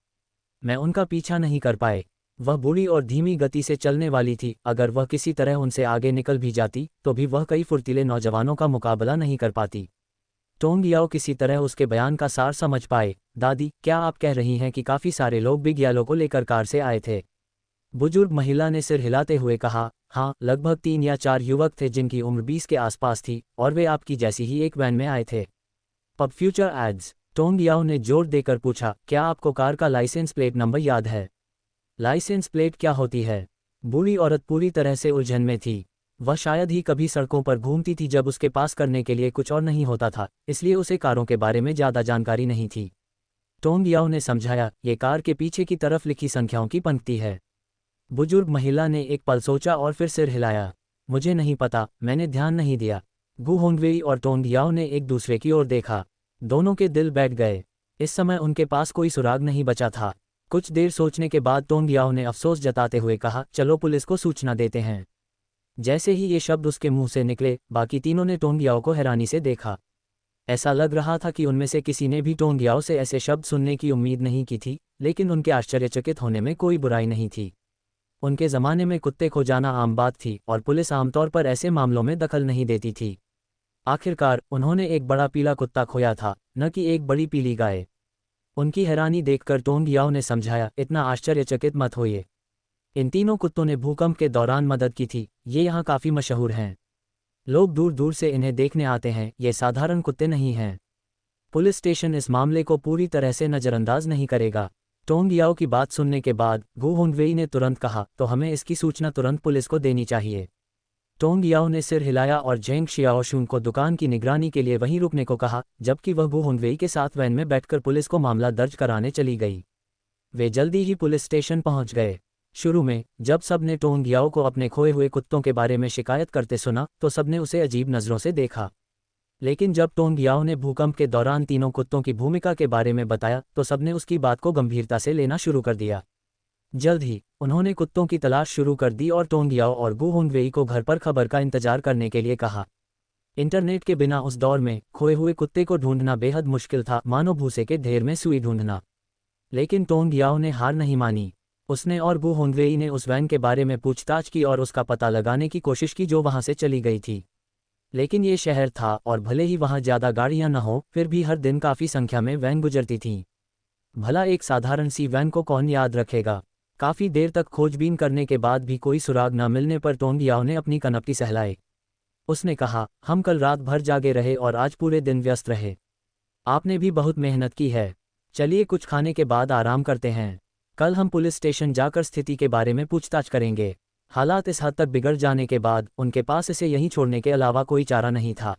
मैं उनका पीछा नहीं कर पाए। वह बूढ़ी और धीमी गति से चलने वाली थी, अगर वह किसी तरह उनसे आगे निकल भी जाती तो भी वह कई फुर्तीले नौजवानों का मुकाबला नहीं कर पाती। टोंग याओ किसी तरह उसके बयान का सार समझ पाए। दादी, क्या आप कह रही हैं कि काफ़ी सारे लोग बिग येलो को लेकर कार से आए थे? बुजुर्ग महिला ने सिर हिलाते हुए कहा, हाँ, लगभग 3 या 4 युवक थे जिनकी उम्र 20 के आसपास थी, और वे आपकी जैसी ही एक वैन में आए थे। पब फ्यूचर एड्स। टोंग याओ ने जोर देकर पूछा, क्या आपको कार का लाइसेंस प्लेट नंबर याद है? लाइसेंस प्लेट क्या होती है? बूढ़ी औरत पूरी तरह से उलझन में थी। वह शायद ही कभी सड़कों पर घूमती थी जब उसके पास करने के लिए कुछ और नहीं होता था, इसलिए उसे कारों के बारे में ज़्यादा जानकारी नहीं थी। टोंग याओ ने समझाया, ये कार के पीछे की तरफ लिखी संख्याओं की पंक्ति है। बुजुर्ग महिला ने एक पल सोचा और फिर सिर हिलाया। मुझे नहीं पता, मैंने ध्यान नहीं दिया। गु होंगवेई और टोंग याओ ने एक दूसरे की ओर देखा। दोनों के दिल बैठ गए। इस समय उनके पास कोई सुराग नहीं बचा था। कुछ देर सोचने के बाद टोंग याओ ने अफसोस जताते हुए कहा, चलो पुलिस को सूचना देते हैं। जैसे ही ये शब्द उसके मुंह से निकले, बाकी तीनों ने टोंग याओ को हैरानी से देखा। ऐसा लग रहा था कि उनमें से किसी ने भी टोंग याओ से ऐसे शब्द सुनने की उम्मीद नहीं की थी, लेकिन उनके आश्चर्यचकित होने में कोई बुराई नहीं थी। उनके ज़माने में कुत्ते खो जाना आम बात थी और पुलिस आमतौर पर ऐसे मामलों में दखल नहीं देती थी। आखिरकार उन्होंने एक बड़ा पीला कुत्ता खोया था, न कि एक बड़ी पीली गाय। उनकी हैरानी देखकर टोंग याओ ने समझाया, इतना आश्चर्यचकित मत होइए। इन तीनों कुत्तों ने भूकंप के दौरान मदद की थी, ये यहाँ काफ़ी मशहूर हैं। लोग दूर दूर से इन्हें देखने आते हैं, ये साधारण कुत्ते नहीं हैं। पुलिस स्टेशन इस मामले को पूरी तरह से नज़रअंदाज नहीं करेगा। टोंग याओ की बात सुनने के बाद गु होंगवेई ने तुरंत कहा, तो हमें इसकी सूचना तुरंत पुलिस को देनी चाहिए। टोंग याओ ने सिर हिलाया और झेंग शियाओशुंग को दुकान की निगरानी के लिए वहीं रुकने को कहा, जबकि वह गु होंगवेई के साथ वैन में बैठकर पुलिस को मामला दर्ज कराने चली गई। वे जल्दी ही पुलिस स्टेशन पहुंच गए। शुरू में जब सब ने टोंग याओ को अपने खोए हुए कुत्तों के बारे में शिकायत करते सुना तो सबने उसे अजीब नज़रों से देखा। लेकिन जब टोंग याओ ने भूकंप के दौरान तीनों कुत्तों की भूमिका के बारे में बताया तो सबने उसकी बात को गंभीरता से लेना शुरू कर दिया। जल्द ही उन्होंने कुत्तों की तलाश शुरू कर दी और टोंग याओ और गु होंगवेई को घर पर खबर का इंतजार करने के लिए कहा। इंटरनेट के बिना उस दौर में खोए हुए कुत्ते को ढूंढना बेहद मुश्किल था, मानो भूसे के ढेर में सुई ढूंढना। लेकिन टोंग याओ ने हार नहीं मानी। उसने और गु होंगवेई ने उस वैन के बारे में पूछताछ की और उसका पता लगाने की कोशिश की जो वहां से चली गई थी। लेकिन ये शहर था और भले ही वहां ज़्यादा गाड़ियां न हो, फिर भी हर दिन काफ़ी संख्या में वैन गुजरती थीं। भला एक साधारण सी वैन को कौन याद रखेगा। काफ़ी देर तक खोजबीन करने के बाद भी कोई सुराग न मिलने पर टोंग याओ ने अपनी कनपटी सहलाई। उसने कहा, हम कल रात भर जागे रहे और आज पूरे दिन व्यस्त रहे। आपने भी बहुत मेहनत की है। चलिए कुछ खाने के बाद आराम करते हैं। कल हम पुलिस स्टेशन जाकर स्थिति के बारे में पूछताछ करेंगे। हालात इस हद तक बिगड़ जाने के बाद उनके पास इसे यहीं छोड़ने के अलावा कोई चारा नहीं था।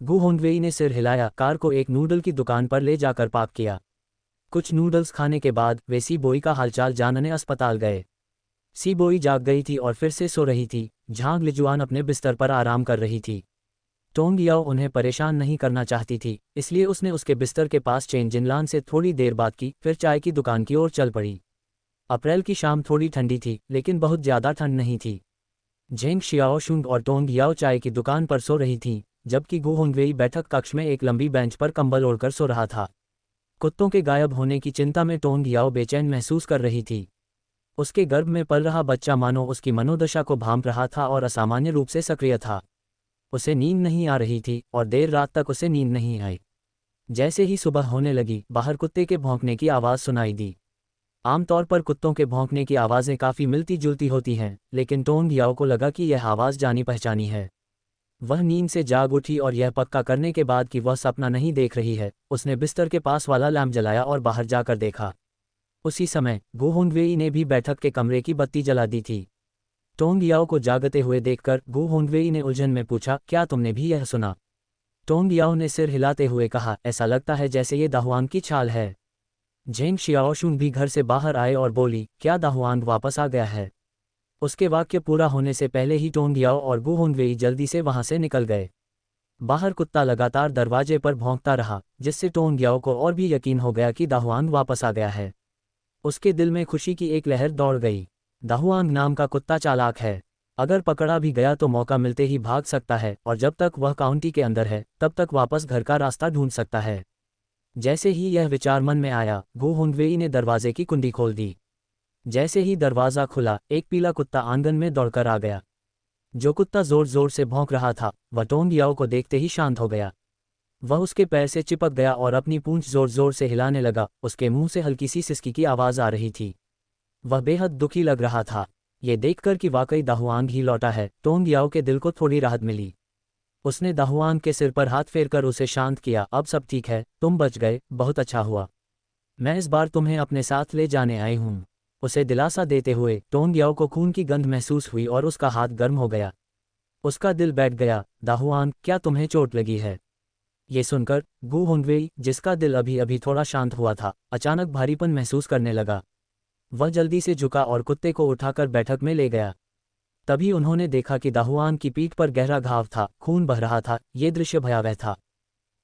गु होंगवेई ने सिर हिलाया, कार को एक नूडल की दुकान पर ले जाकर पार्क किया। कुछ नूडल्स खाने के बाद वे सी बोई का हालचाल जानने अस्पताल गए। सी बोई जाग गई थी और फिर से सो रही थी। झांग लिजुआन अपने बिस्तर पर आराम कर रही थी। टोंग याओ उन्हें परेशान नहीं करना चाहती थी, इसलिए उसने उसके बिस्तर के पास चेन जिनलान से थोड़ी देर बात की, फिर चाय की दुकान की ओर चल पड़ी। अप्रैल की शाम थोड़ी ठंडी थी, लेकिन बहुत ज़्यादा ठंड नहीं थी। झेंग शियाओशुंग और टोंग याओ चाय की दुकान पर सो रही थीं, जबकि गु होंगवेई बैठक कक्ष में एक लंबी बेंच पर कंबल ओढ़कर सो रहा था। कुत्तों के गायब होने की चिंता में टोंग याओ बेचैन महसूस कर रही थी। उसके गर्भ में पल रहा बच्चा मानो उसकी मनोदशा को भांप रहा था और असामान्य रूप से सक्रिय था। उसे नींद नहीं आ रही थी और देर रात तक उसे नींद नहीं आई। जैसे ही सुबह होने लगी, बाहर कुत्ते के भौंकने की आवाज़ सुनाई दी। आमतौर पर कुत्तों के भौंकने की आवाज़ें काफ़ी मिलती जुलती होती हैं, लेकिन टोंग याओ को लगा कि यह आवाज़ जानी पहचानी है। वह नींद से जाग उठी और यह पक्का करने के बाद कि वह सपना नहीं देख रही है, उसने बिस्तर के पास वाला लैंप जलाया और बाहर जाकर देखा। उसी समय गु होंगवेई ने भी बैठक के कमरे की बत्ती जला दी थी। टोंग याओ को जागते हुए देखकर गु होंगवेई ने उलझन में पूछा, क्या तुमने भी यह सुना? टोंग याओ ने सिर हिलाते हुए कहा, ऐसा लगता है जैसे ये दाहुआंग की छाल है। झेंग शियाओशुंग भी घर से बाहर आए और बोली, क्या दाहुआंग वापस आ गया है? उसके वाक्य पूरा होने से पहले ही टोंग याओ और गु होंगवेई जल्दी से वहां से निकल गए। बाहर कुत्ता लगातार दरवाजे पर भौंकता रहा, जिससे टोंग याओ को और भी यकीन हो गया कि दाहुआंग वापस आ गया है। उसके दिल में खुशी की एक लहर दौड़ गई। दाहुआंग नाम का कुत्ता चालाक है। अगर पकड़ा भी गया तो मौका मिलते ही भाग सकता है, और जब तक वह काउंटी के अंदर है तब तक वापस घर का रास्ता ढूंढ सकता है। जैसे ही यह विचार मन में आया, गु होंगवेई ने दरवाजे की कुंडी खोल दी। जैसे ही दरवाज़ा खुला, एक पीला कुत्ता आंगन में दौड़कर आ गया। जो कुत्ता जोर जोर से भौंक रहा था, वह टोंग याओ को देखते ही शांत हो गया। वह उसके पैर से चिपक गया और अपनी पूंछ जोर जोर से हिलाने लगा। उसके मुंह से हल्की सी सिसकी की आवाज़ आ रही थी। वह बेहद दुखी लग रहा था। ये देखकर कि वाकई दाहुआंग ही लौटा है, टोंग याओ के दिल को थोड़ी राहत मिली। उसने दाहुआंग के सिर पर हाथ फेरकर उसे शांत किया, अब सब ठीक है, तुम बच गए, बहुत अच्छा हुआ। मैं इस बार तुम्हें अपने साथ ले जाने आई हूँ। उसे दिलासा देते हुए टोंग याओ को खून की गंध महसूस हुई और उसका हाथ गर्म हो गया। उसका दिल बैठ गया। दाहुआंग, क्या तुम्हें चोट लगी है? ये सुनकर गु होंगवेई, जिसका दिल अभी अभी थोड़ा शांत हुआ था, अचानक भारीपन महसूस करने लगा। वह जल्दी से झुका और कुत्ते को उठाकर बैठक में ले गया। तभी उन्होंने देखा कि दाहुआंग की पीठ पर गहरा घाव था, खून बह रहा था। ये दृश्य भयावह था।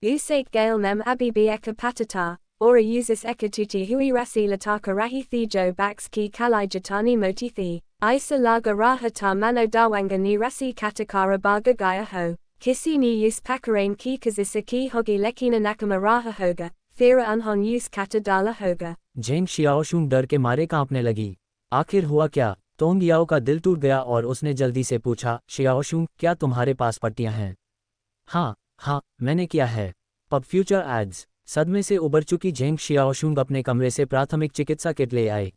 Usake gale mem abibi eka patata, ora usis ekatuti hui rasi lataka rahi thijo bax ki kalai jatani moti thi, isa laga rahata mano dawanga ni rasi katakara baga gaya ho, kisi ni use pakarain ki kazisa ki hogi lekina nakama raha hoga, thera unhon use kata dala hoga. Zheng Xiaoshuang डर के मारे कांपने लगी। आखिर हुआ क्या? टोंग याओ का दिल टूट गया और उसने जल्दी से पूछा, शियाओशुंग, क्या तुम्हारे पास पट्टियां हैं? हाँ, मैंने किया है। पब फ्यूचर एड्स। सदमे से उबर चुकी झेंग शियाओशुंग अपने कमरे से प्राथमिक चिकित्सा किट ले आए।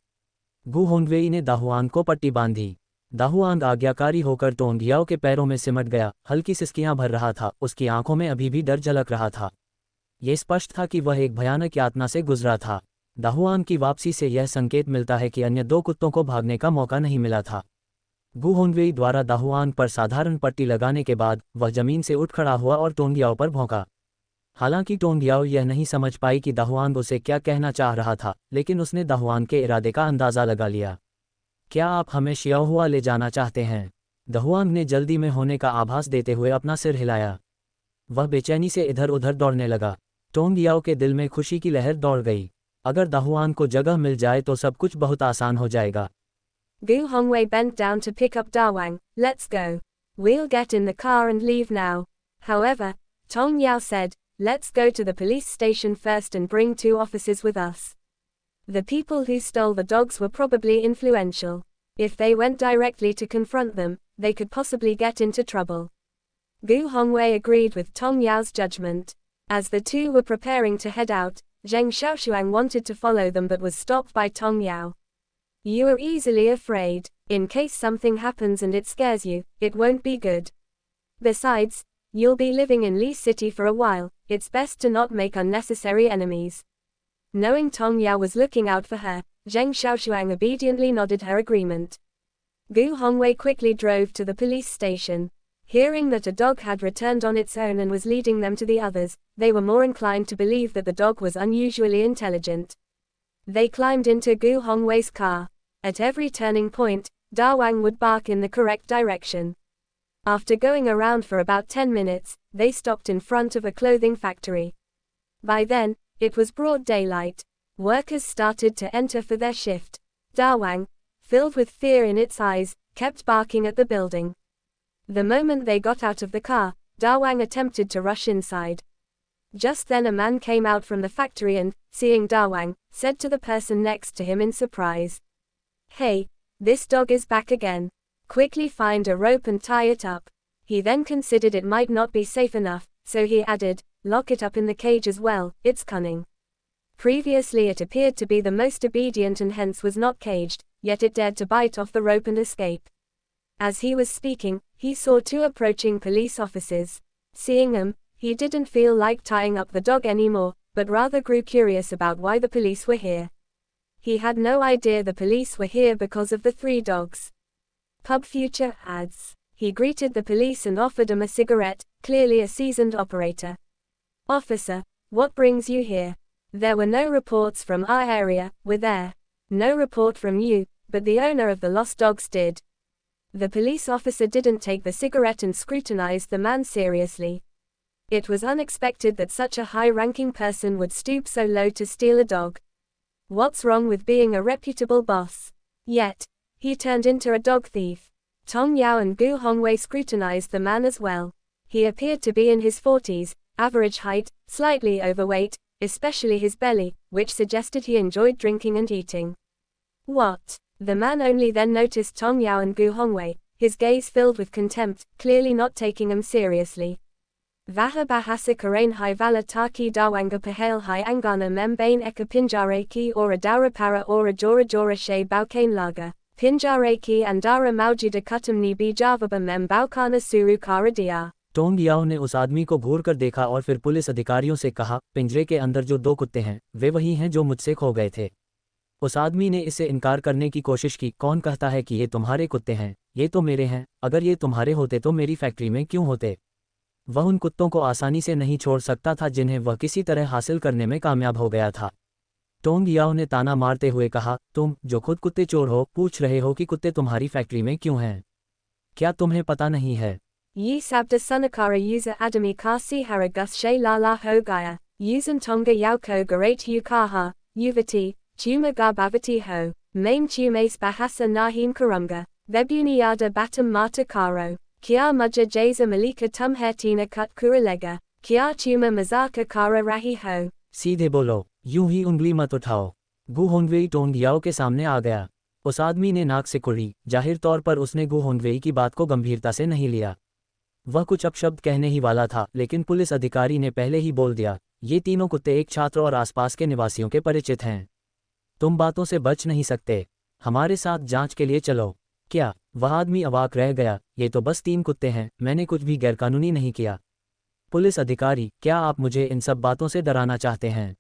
गु होंगवेई ने दाहुआंग को पट्टी बांधी। दाहुआंग आज्ञाकारी होकर टोंग याओ के पैरों में सिमट गया, हल्की सिसकियां भर रहा था, उसकी आंखों में अभी भी डर झलक रहा था। ये स्पष्ट था कि वह एक भयानक यातना से गुजरा था। दाहुआंग की वापसी से यह संकेत मिलता है कि अन्य दो कुत्तों को भागने का मौका नहीं मिला था। गु होंगवेई द्वारा दाहुआंग पर साधारण पट्टी लगाने के बाद वह जमीन से उठ खड़ा हुआ और टोंग याओ पर भौंका। हालांकि टोंग याओ यह नहीं समझ पाई कि दाहुआंग उसे क्या कहना चाह रहा था, लेकिन उसने दाहुआंग के इरादे का अंदाज़ा लगा लिया। क्या आप हमें शियाओहुआ ले जाना चाहते हैं? दाहुआंग ने जल्दी में होने का आभास देते हुए अपना सिर हिलाया। वह बेचैनी से इधर उधर दौड़ने लगा। टोंग याओ के दिल में खुशी की लहर दौड़ गई। अगर दाहुआंग को जगह मिल जाए तो सब कुछ बहुत आसान हो जाएगा। Gu Hongwei bent down to pick up Dawang. Let's go. We'll get in the car and leave now. However, Tong Yao said, let's go to the police station first and bring 2 officers with us. The people who stole the dogs were probably influential. If they went directly to confront them, they could possibly get into trouble. Gu Hongwei agreed with Tong Yao's judgment. As the two were preparing to head out, Zheng Xiaoshuang wanted to follow them but was stopped by Tong Yao. You are easily afraid. In case something happens and it scares you, it won't be good. Besides, you'll be living in Li City for a while, it's best to not make unnecessary enemies. Knowing Tong Yao was looking out for her, Zheng Xiaoshuang obediently nodded her agreement. Gu Hongwei quickly drove to the police station. Hearing that a dog had returned on its own and was leading them to the others, they were more inclined to believe that the dog was unusually intelligent. They climbed into Gu Hongwei's car. At every turning point, Da Wang would bark in the correct direction. After going around for about 10 minutes, they stopped in front of a clothing factory. By then, it was broad daylight. Workers started to enter for their shift. Da Wang, filled with fear in its eyes, kept barking at the building. The moment they got out of the car, Da Wang attempted to rush inside. Just then a man came out from the factory and, seeing Da Wang, said to the person next to him in surprise, "Hey, this dog is back again. Quickly find a rope and tie it up." He then considered it might not be safe enough, so he added, "Lock it up in the cage as well, it's cunning." Previously it appeared to be the most obedient and hence was not caged, yet it dared to bite off the rope and escape. As he was speaking, he saw two approaching police officers. Seeing them, he didn't feel like tying up the dog anymore, but rather grew curious about why the police were here. He had no idea the police were here because of the three dogs. Pub Future adds. He greeted the police and offered them a cigarette, clearly a seasoned operator. "Officer, what brings you here? There were no reports from our area, were there? No report from you, but the owner of the lost dogs did." The police officer didn't take the cigarette and scrutinized the man seriously. It was unexpected that such a high-ranking person would stoop so low to steal a dog. What's wrong with being a reputable boss? Yet, he turned into a dog thief. Tong Yao and Gu Hongwei scrutinized the man as well. He appeared to be in his 40s, average height, slightly overweight, especially his belly, which suggested he enjoyed drinking and eating. "What?" The man only then noticed Tong Yao and Gu Hongwei, his gaze filled with contempt, clearly not taking them seriously. Vaha bahasa karain hai vala taki dawanga pahale hai angana membain eka pinjare ki ora dara para ora jora jora she baukain laga, pinjare ki andara maujuda kutum ni bijavaba mem baukana suru kara dia. Tong याओ ने उस आदमी को घूर कर देखा और फिर पुलिस अधिकारियों से कहा, पिंजरे के अंदर जो दो कुत्ते हैं, वे वही हैं जो मुझसे खो गए थे। उस आदमी ने इससे इनकार करने की कोशिश की, कौन कहता है कि ये तुम्हारे कुत्ते हैं, ये तो मेरे हैं, अगर ये तुम्हारे होते तो मेरी फैक्ट्री में क्यों होते? वह उन कुत्तों को आसानी से नहीं छोड़ सकता था जिन्हें वह किसी तरह हासिल करने में कामयाब हो गया था। टोंग याओ ने ताना मारते हुए कहा, तुम, जो खुद कुत्ते चोर हो, पूछ रहे हो कि कुत्ते तुम्हारी फैक्ट्री में क्यों हैं? क्या तुम्हें पता नहीं है? Yi sabda sunakara user adami kasi hara gus she la la ho gaya, usan tonga yauko garate yukaha, uvati, tuma garbavati ho, maim tumes bahasa nahim karunga, vebuniada batam mata karo, kia muja jaza malika tum hertina kut kuralega, kia tuma mazaka kara rahi ho. सीधे बोलो, यूं ही उंगली मत उठाओ। गु होंगवेई टोंग याओ के सामने आ गया। उस आदमी ने नाक से कुड़ी, जाहिर तौर पर उसने गु होंगवेई की बात को गंभीरता से नहीं लिया। वह कुछ अपशब्द कहने ही वाला था, लेकिन पुलिस अधिकारी ने पहले ही बोल दिया, ये तीनों कुत्ते एक छात्र और आसपास के निवासियों के परिचित हैं। तुम बातों से बच नहीं सकते, हमारे साथ जांच के लिए चलो। क्या? वह आदमी अवाक रह गया, ये तो बस 3 कुत्ते हैं, मैंने कुछ भी गैरकानूनी नहीं किया। पुलिस अधिकारी, क्या आप मुझे इन सब बातों से डराना चाहते हैं?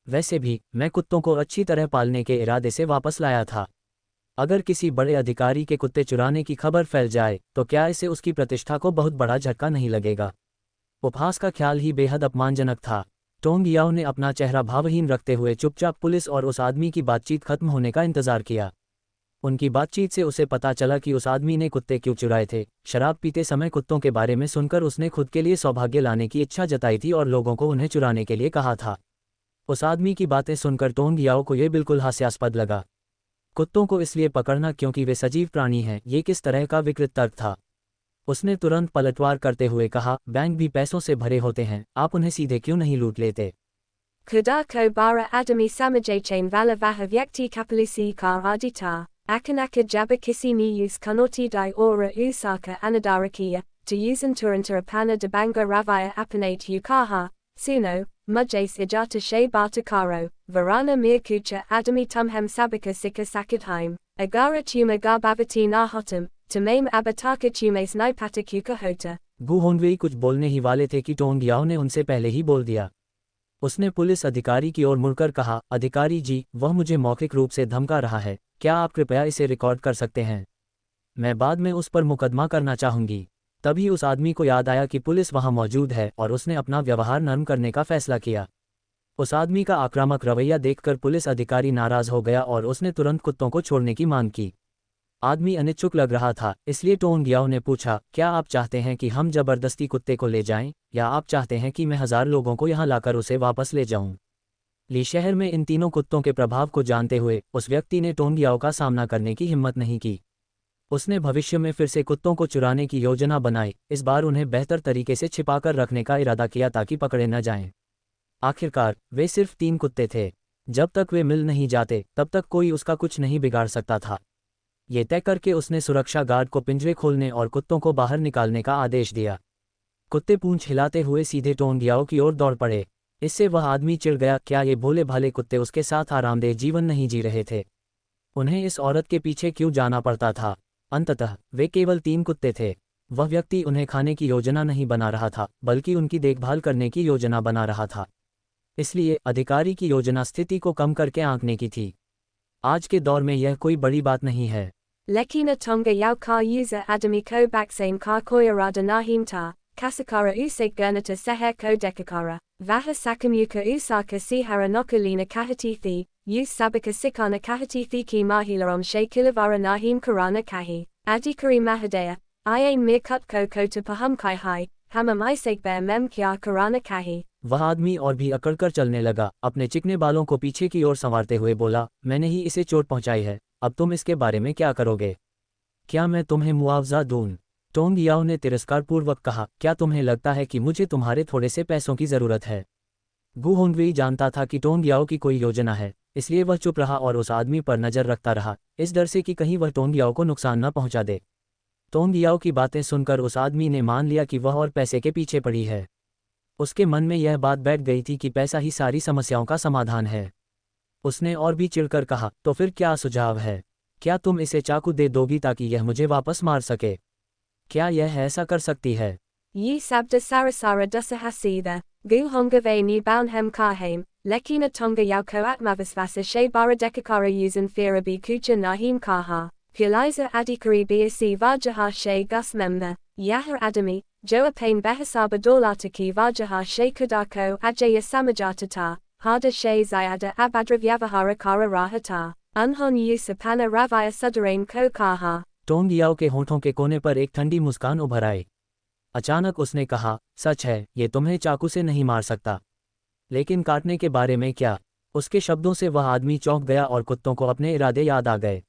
वैसे भी, मैं कुत्तों को अच्छी तरह पालने के इरादे से वापस लाया था। अगर किसी बड़े अधिकारी के कुत्ते चुराने की खबर फैल जाए, तो क्या इससे उसकी प्रतिष्ठा को बहुत बड़ा झटका नहीं लगेगा? उपहास का ख्याल ही बेहद अपमानजनक था। टोंग याओ ने अपना चेहरा भावहीन रखते हुए चुपचाप पुलिस और उस आदमी की बातचीत खत्म होने का इंतजार किया। उनकी बातचीत से उसे पता चला कि उस आदमी ने कुत्ते क्यों चुराए थे। शराब पीते समय कुत्तों के बारे में सुनकर उसने खुद के लिए सौभाग्य लाने की इच्छा जताई थी और लोगों को उन्हें चुराने के लिए कहा था। उस आदमी की बातें सुनकर टोंग याओ को यह बिल्कुल हास्यास्पद लगा। कुत्तों को इसलिए पकड़ना क्योंकि वे सजीव प्राणी हैं, ये किस तरह का विकृत तर्क था। उसने तुरंत पलटवार करते हुए कहा, बैंक भी पैसों से भरे होते हैं, आप उन्हें सीधे क्यों नहीं लूट लेते? Kudako bara adami samajachain vala vaha vyakti kapalisi kar adita, akanaka jabakisi ni use kanoti di ora usaka anadarakia, to usan turanta apana debanga ravaya apanate yukaha, suno, mujase ijata she bata karo, varana mirkucha adami tumhem sabaka sika sakadheim, agara tuma garbavati na hotam, tamame abataka tumes nipatakuka hota. गु होंगवेई कुछ बोलने ही वाले थे कि टोंग याओ ने उनसे पहले ही बोल दिया। उसने पुलिस अधिकारी की ओर मुड़कर कहा, अधिकारी जी, वह मुझे मौखिक रूप से धमका रहा है, क्या आप कृपया इसे रिकॉर्ड कर सकते हैं? मैं बाद में उस पर मुकदमा करना चाहूंगी। तभी उस आदमी को याद आया कि पुलिस वहां मौजूद है और उसने अपना व्यवहार नरम करने का फैसला किया। उस आदमी का आक्रामक रवैया देखकर पुलिस अधिकारी नाराज हो गया और उसने तुरंत कुत्तों को छोड़ने की मांग की। आदमी अनिच्छुक लग रहा था, इसलिए टोंग याओ ने पूछा, क्या आप चाहते हैं कि हम जबरदस्ती कुत्ते को ले जाएं, या आप चाहते हैं कि मैं 1000 लोगों को यहां लाकर उसे वापस ले जाऊं? ली शहर में इन तीनों कुत्तों के प्रभाव को जानते हुए उस व्यक्ति ने टोंग याओ का सामना करने की हिम्मत नहीं की। उसने भविष्य में फिर से कुत्तों को चुराने की योजना बनाई, इस बार उन्हें बेहतर तरीके से छिपाकर रखने का इरादा किया ताकि पकड़े न जाएं। आखिरकार वे सिर्फ 3 कुत्ते थे। जब तक वे मिल नहीं जाते तब तक कोई उसका कुछ नहीं बिगाड़ सकता था। ये तय करके उसने सुरक्षा गार्ड को पिंजरे खोलने और कुत्तों को बाहर निकालने का आदेश दिया। कुत्ते पूंछ हिलाते हुए सीधे टोंग याओ की ओर दौड़ पड़े। इससे वह आदमी चिढ़ गया, क्या ये भोले भाले कुत्ते उसके साथ आरामदेह जीवन नहीं जी रहे थे? उन्हें इस औरत के पीछे क्यों जाना पड़ता था? अंततः वे केवल 3 कुत्ते थे। वह व्यक्ति उन्हें खाने की योजना नहीं बना रहा था, बल्कि उनकी देखभाल करने की योजना बना रहा था। इसलिए अधिकारी की योजना स्थिति को कम करके आंकने की थी। आज के दौर में यह कोई बड़ी बात नहीं है। Lekina Tonga Yao Ka User Adami Ko Baksame Ka Koyarada Nahimta, Kasakara Usig Gurnata Seher Ko Dekakara, Vaha Sakamuka Usaka Sihara Nokulina Kahatithi, Us Sabaka Sikana Kahatithi Ki Mahilarom She Kilavara Nahim Karana Kahi, Adikari Mahadea, Iain Mir Kut Ko Kota Pahum Kai Hai, Hamam Iseg Bear Mem Kya Karana Kahi. वह आदमी और भी अकड़कर चलने लगा, अपने चिकने बालों को पीछे की ओर संवारते हुए बोला, मैंने ही इसे चोट पहुंचाई है, अब तुम इसके बारे में क्या करोगे? क्या मैं तुम्हें मुआवजा दूं? टोंग याओ ने तिरस्कारपूर्वक कहा, क्या तुम्हें लगता है कि मुझे तुम्हारे थोड़े से पैसों की ज़रूरत है? गु होंगवेई जानता था कि टोंग याओ की कोई योजना है, इसलिए वह चुप रहा और उस आदमी पर नज़र रखता रहा, इस डर से कि कहीं वह टोंग याओ को नुकसान न पहुंचा दे। टोंग याओ की बातें सुनकर उस आदमी ने मान लिया कि वह और पैसे के पीछे पड़ी है। उसके मन में यह बात बैठ गई थी कि पैसा ही सारी समस्याओं का समाधान है। उसने और भी चिढ़कर कहा, तो फिर क्या सुझाव है? क्या तुम इसे चाकू दे दोगी ताकि यह मुझे वापस मार सके? क्या यह ऐसा कर सकती है? Yi Sabda Sarasara Dusa Hasida, Gu Hongave Ni Baunhem Karheim, Lekina Tonga Yauko Atmavasvasa She Baradekakara Uzan Firabi Kucha Nahim Kaha, Kuliza Adikari Basi Vajaha She Gus Member, Yahar Adami, Joa Pain Behasaba Dolataki Vajaha She Kudako Ajaya Samajatata, Hada She Zayada Abadravyavahara Kara Rahata, Unhon Yusapana Ravaya Sudarain Ko Kaha. Tong याओ के होठों के कोने पर एक ठंडी मुस्कान उभर आई। अचानक उसने कहा, सच है, ये तुम्हें चाकू से नहीं मार सकता, लेकिन काटने के बारे में क्या? उसके शब्दों से वह आदमी चौंक गया और कुत्तों को अपने इरादे याद आ गए।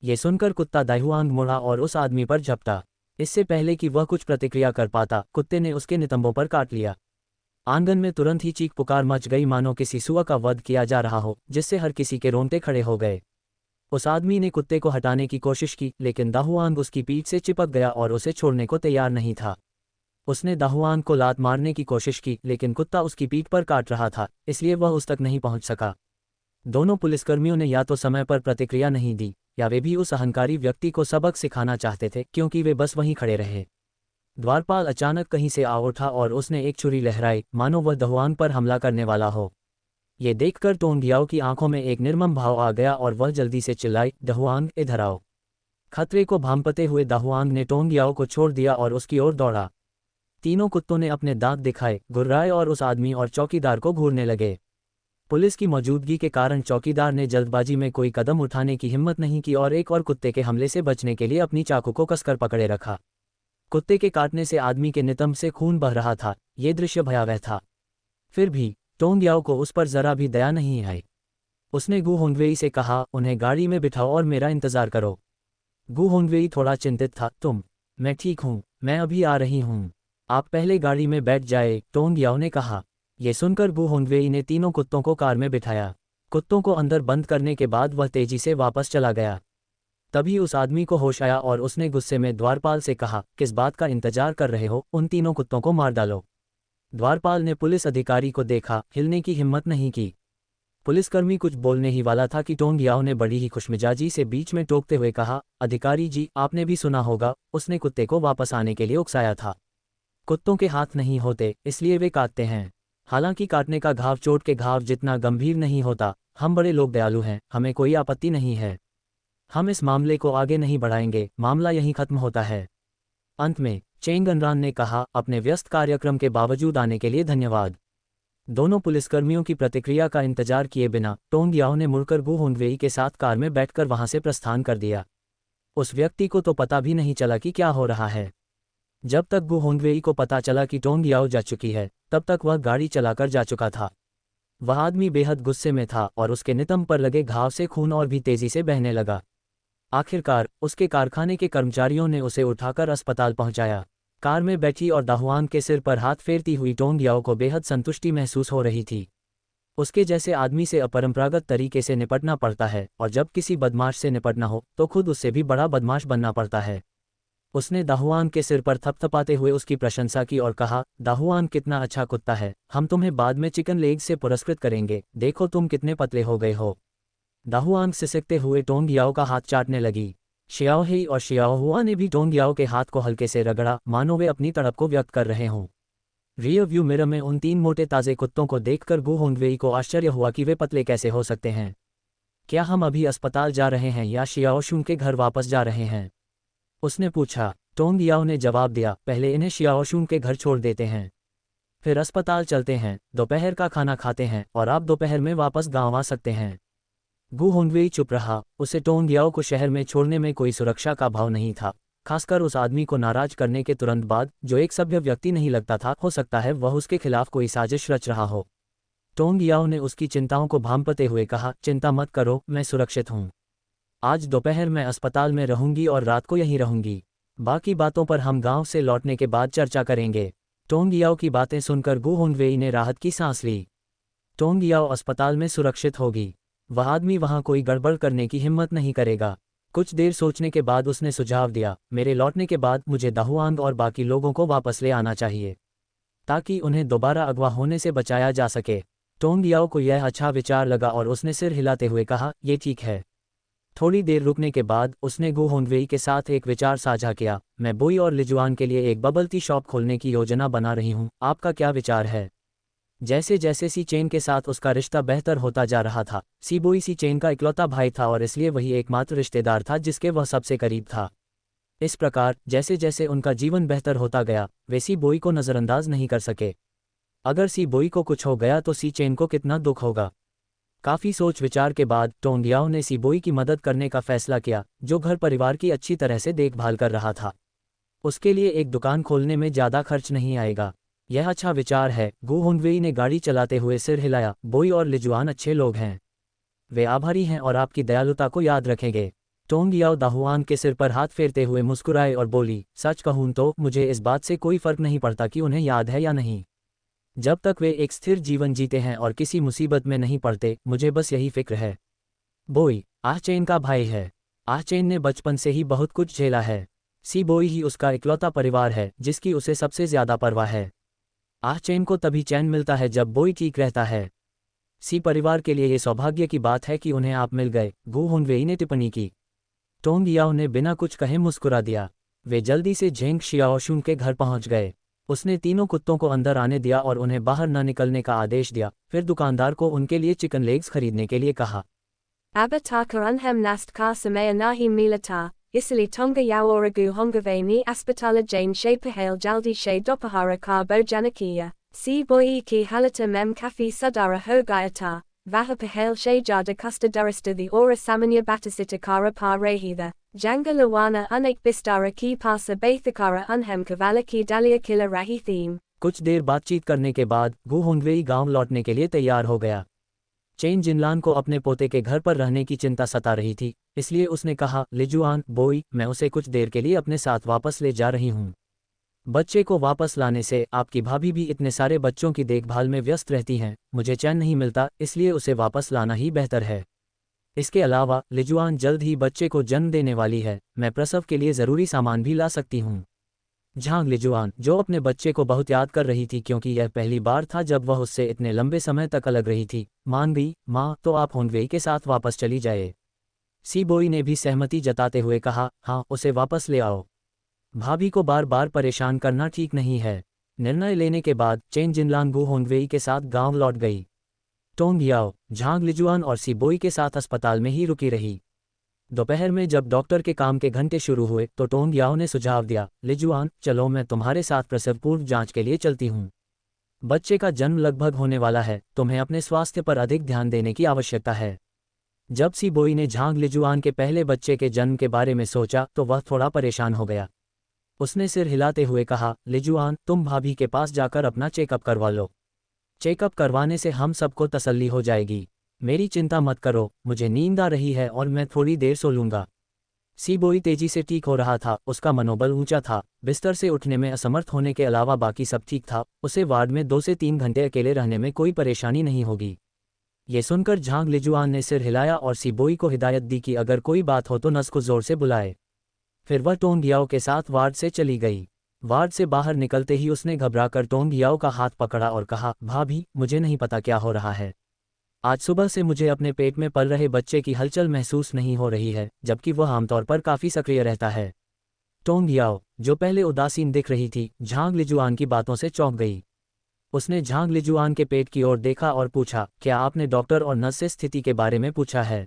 ये सुनकर कुत्ता दाहुआंग मुड़ा और उस आदमी पर झपटा। इससे पहले कि वह कुछ प्रतिक्रिया कर पाता, कुत्ते ने उसके नितंबों पर काट लिया। आंगन में तुरंत ही चीख पुकार मच गई, मानो किसी सुअर का वध किया जा रहा हो, जिससे हर किसी के रोंगटे खड़े हो गए। उस आदमी ने कुत्ते को हटाने की कोशिश की, लेकिन दाहुआंग उसकी पीठ से चिपक गया और उसे छोड़ने को तैयार नहीं था। उसने दाहुआंग को लात मारने की कोशिश की, लेकिन कुत्ता उसकी पीठ पर काट रहा था, इसलिए वह उस तक नहीं पहुंच सका। दोनों पुलिसकर्मियों ने या तो समय पर प्रतिक्रिया नहीं दी, या वे भी उस अहंकारी व्यक्ति को सबक सिखाना चाहते थे, क्योंकि वे बस वहीं खड़े रहे। द्वारपाल अचानक कहीं से आ उठा और उसने एक छुरी लहराई, मानो वह दाहुआंग पर हमला करने वाला हो। ये देखकर टोंग याओ की आंखों में एक निर्मम भाव आ गया और वह जल्दी से चिल्लाई, दाहुआंग इधर आओ। खतरे को भांपते हुए दाहुआंग ने टोंग याओ को छोड़ दिया और उसकी ओर दौड़ा। तीनों कुत्तों ने अपने दांत दिखाए, गुर्राए और उस आदमी और चौकीदार को घूरने लगे। पुलिस की मौजूदगी के कारण चौकीदार ने जल्दबाजी में कोई कदम उठाने की हिम्मत नहीं की और एक और कुत्ते के हमले से बचने के लिए अपनी चाकू को कसकर पकड़े रखा। कुत्ते के काटने से आदमी के नितंब से खून बह रहा था। ये दृश्य भयावह था। फिर भी टोंग याओ को उस पर जरा भी दया नहीं आई। उसने गु होंगवेई से कहा, उन्हें गाड़ी में बिठाओ और मेरा इंतजार करो। गु होंगवेई थोड़ा चिंतित था। मैं ठीक हूँ, मैं अभी आ रही हूँ, आप पहले गाड़ी में बैठ जाए, टोंग याओ ने कहा। ये सुनकर गु होंगवेई ने तीनों कुत्तों को कार में बिठाया। कुत्तों को अंदर बंद करने के बाद वह तेजी से वापस चला गया। तभी उस आदमी को होश आया और उसने गुस्से में द्वारपाल से कहा, किस बात का इंतजार कर रहे हो, उन तीनों कुत्तों को मार डालो। द्वारपाल ने पुलिस अधिकारी को देखा, हिलने की हिम्मत नहीं की। पुलिसकर्मी कुछ बोलने ही वाला था कि टोंग याओ ने बड़ी ही खुशमिजाजी से बीच में टोकते हुए कहा, अधिकारी जी, आपने भी सुना होगा, उसने कुत्ते को वापस आने के लिए उकसाया था। कुत्तों के हाथ नहीं होते, इसलिए वे काटते हैं। हालांकि काटने का घाव चोट के घाव जितना गंभीर नहीं होता। हम बड़े लोग दयालु हैं, हमें कोई आपत्ति नहीं है। हम इस मामले को आगे नहीं बढ़ाएंगे, मामला यहीं खत्म होता है। अंत में चेंग गनरान ने कहा, अपने व्यस्त कार्यक्रम के बावजूद आने के लिए धन्यवाद। दोनों पुलिसकर्मियों की प्रतिक्रिया का इंतजार किए बिना टोंग याओ ने मुड़कर गु होंगवेई के साथ कार में बैठकर वहां से प्रस्थान कर दिया। उस व्यक्ति को तो पता भी नहीं चला कि क्या हो रहा है। जब तक गु होंगवेई को पता चला कि टोंग याओ जा चुकी है, तब तक वह गाड़ी चलाकर जा चुका था। वह आदमी बेहद गुस्से में था और उसके नितंब पर लगे घाव से खून और भी तेजी से बहने लगा। आखिरकार उसके कारखाने के कर्मचारियों ने उसे उठाकर अस्पताल पहुंचाया। कार में बैठी और दाहुआंग के सिर पर हाथ फेरती हुई टोंग याओ को बेहद संतुष्टि महसूस हो रही थी। उसके जैसे आदमी से अपरंपरागत तरीके से निपटना पड़ता है, और जब किसी बदमाश से निपटना हो तो खुद उससे भी बड़ा बदमाश बनना पड़ता है। उसने दाहुआंग के सिर पर थपथपाते हुए उसकी प्रशंसा की और कहा, दाहुआंग कितना अच्छा कुत्ता है, हम तुम्हें बाद में चिकन लेग से पुरस्कृत करेंगे, देखो तुम कितने पतले हो गए हो। दाहुआंग सिसकते हुए टोंग याओ का हाथ चाटने लगी। शियाओ ही और शियाओ हुआ ने भी टोंग याओ के हाथ को हल्के से रगड़ा, मानो वे अपनी तड़प को व्यक्त कर रहे हों। रियर व्यू मिरर में उन 3 मोटे ताज़े कुत्तों को देखकर गु होंगवेई को आश्चर्य हुआ कि वे पतले कैसे हो सकते हैं। क्या हम अभी अस्पताल जा रहे हैं या शियाओशुन के घर वापस जा रहे हैं? उसने पूछा। टोंग याओ ने जवाब दिया, पहले इन्हें शियाओशुन के घर छोड़ देते हैं, फिर अस्पताल चलते हैं, दोपहर का खाना खाते हैं और आप दोपहर में वापस गांव आ सकते हैं। गु होंगवेई चुप रहा। उसे टोंग याओ को शहर में छोड़ने में कोई सुरक्षा का भाव नहीं था, खासकर उस आदमी को नाराज करने के तुरंत बाद, जो एक सभ्य व्यक्ति नहीं लगता था। हो सकता है वह उसके खिलाफ कोई साजिश रच रहा हो। टोंग याओ ने उसकी चिंताओं को भांपते हुए कहा, चिंता मत करो, मैं सुरक्षित हूँ। आज दोपहर मैं अस्पताल में रहूंगी और रात को यहीं रहूंगी। बाकी बातों पर हम गांव से लौटने के बाद चर्चा करेंगे। टोंग याओ की बातें सुनकर गु होंगवेई ने राहत की सांस ली। टोंग याओ अस्पताल में सुरक्षित होगी, वह आदमी वहां कोई गड़बड़ करने की हिम्मत नहीं करेगा। कुछ देर सोचने के बाद उसने सुझाव दिया, मेरे लौटने के बाद मुझे दाहुआंग और बाकी लोगों को वापस ले आना चाहिए, ताकि उन्हें दोबारा अगवा होने से बचाया जा सके। टोंग याओ को यह अच्छा विचार लगा और उसने सिर हिलाते हुए कहा, ये ठीक है। थोड़ी देर रुकने के बाद उसने गु होंगवेई के साथ एक विचार साझा किया, मैं बोई और लिजुआन के लिए एक बबल टी शॉप खोलने की योजना बना रही हूँ, आपका क्या विचार है? जैसे जैसे सी चेन के साथ उसका रिश्ता बेहतर होता जा रहा था, सी बोई सी चेन का इकलौता भाई था और इसलिए वही एकमात्र रिश्तेदार था जिसके वह सबसे करीब था। इस प्रकार जैसे जैसे उनका जीवन बेहतर होता गया, वे सी बोई को नज़रअंदाज नहीं कर सके। अगर सी बोई को कुछ हो गया तो सी चेन को कितना दुख होगा। काफ़ी सोच विचार के बाद टोंग याओ ने सी बोई की मदद करने का फैसला किया, जो घर परिवार की अच्छी तरह से देखभाल कर रहा था। उसके लिए एक दुकान खोलने में ज़्यादा खर्च नहीं आएगा। यह अच्छा विचार है। गु होंगवेई ने गाड़ी चलाते हुए सिर हिलाया, बोई और लिजुआन अच्छे लोग हैं, वे आभारी हैं और आपकी दयालुता को याद रखेंगे। टोंग याओ दाहुआंग के सिर पर हाथ फेरते हुए मुस्कुराए और बोली, सच कहूँ तो मुझे इस बात से कोई फर्क नहीं पड़ता कि उन्हें याद है या नहीं। जब तक वे एक स्थिर जीवन जीते हैं और किसी मुसीबत में नहीं पड़ते, मुझे बस यही फिक्र है। बोई आहचेन का भाई है। आहचेन ने बचपन से ही बहुत कुछ झेला है। सी बोई ही उसका इकलौता परिवार है जिसकी उसे सबसे ज्यादा परवाह है। आहचेन को तभी चैन मिलता है जब बोई ठीक रहता है। सी परिवार के लिए ये सौभाग्य की बात है कि उन्हें आप मिल गए, गु होंगवेई ने टिप्पणी की। टोंग याओ ने बिना कुछ कहे मुस्कुरा दिया। वे जल्दी से झेंग शियाओशुन के घर पहुंच गए। उसने तीनों कुत्तों को अंदर आने दिया और उन्हें बाहर न निकलने का आदेश दिया, फिर दुकानदार को उनके लिए चिकन लेग्स खरीदने के लिए कहा। Abataka unhem nast ka samaya nahi milata, isili tonga yaoragu hongave ni aspitala jane she pahale jaldi she dopahara ka bojanakia, si boi ki halata mem kafi sudara hogayata, vaha pahale she jada kusta durista the ora samanya batasita kara pa rehida, janga lawana unak bistara ki pasa bathakara unhem kavala ki dalia kila rahi theme. कुछ देर बातचीत करने के बाद गु होंगवेई गांव लौटने के लिए तैयार हो गया। चेन जिनलान को अपने पोते के घर पर रहने की चिंता सता रही थी, इसलिए उसने कहा, लिजुआन, बोई, मैं उसे कुछ देर के लिए अपने साथ वापस ले जा रही हूँ। बच्चे को वापस लाने से आपकी भाभी भी इतने सारे बच्चों की देखभाल में व्यस्त रहती हैं, मुझे चैन नहीं मिलता, इसलिए उसे वापस लाना ही बेहतर है। इसके अलावा लिजुआन जल्द ही बच्चे को जन्म देने वाली है, मैं प्रसव के लिए ज़रूरी सामान भी ला सकती हूँ। झांग लिजुआन, जो अपने बच्चे को बहुत याद कर रही थी क्योंकि यह पहली बार था जब वह उससे इतने लंबे समय तक अलग रही थी, मान गई। माँ, तो आप होंगवेई के साथ वापस चली जाए। सी बोई ने भी सहमति जताते हुए कहा, हाँ, उसे वापस ले आओ। भाभी को बार बार परेशान करना ठीक नहीं है। निर्णय लेने के बाद चेन जिनलान गु होंगवेई के साथ गांव लौट गई। टोंग याओ, झांग लिजुआन और सी बोई के साथ अस्पताल में ही रुकी रही। दोपहर में जब डॉक्टर के काम के घंटे शुरू हुए तो टोंग याओ ने सुझाव दिया, लिजुआन, चलो मैं तुम्हारे साथ प्रसव पूर्व जांच के लिए चलती हूँ। बच्चे का जन्म लगभग होने वाला है, तुम्हें अपने स्वास्थ्य पर अधिक ध्यान देने की आवश्यकता है। जब सीबोई ने झांग लिजुआन के पहले बच्चे के जन्म के बारे में सोचा तो वह थोड़ा परेशान हो गया। उसने सिर हिलाते हुए कहा, लिजुआन, तुम भाभी के पास जाकर अपना चेकअप करवा लो। चेकअप करवाने से हम सबको तसल्ली हो जाएगी। मेरी चिंता मत करो, मुझे नींद आ रही है और मैं थोड़ी देर सो लूंगा। सीबोई तेजी से ठीक हो रहा था, उसका मनोबल ऊंचा था, बिस्तर से उठने में असमर्थ होने के अलावा बाकी सब ठीक था। उसे वार्ड में 2 से 3 घंटे अकेले रहने में कोई परेशानी नहीं होगी। ये सुनकर झांग लिजुआन ने सिर हिलाया और सीबोई को हिदायत दी कि अगर कोई बात हो तो नर्स को जोर से बुलाए। फिर वह टोंग याओ के साथ वार्ड से चली गई। वार्ड से बाहर निकलते ही उसने घबराकर टोंग याओ का हाथ पकड़ा और कहा, भाभी, मुझे नहीं पता क्या हो रहा है। आज सुबह से मुझे अपने पेट में पल रहे बच्चे की हलचल महसूस नहीं हो रही है, जबकि वह आमतौर पर काफी सक्रिय रहता है। टोंग याओ, जो पहले उदासीन दिख रही थी, झांग लिजुआन की बातों से चौंक गई। उसने झांग लिजुआन के पेट की ओर देखा और पूछा, क्या आपने डॉक्टर और नर्स से स्थिति के बारे में पूछा है?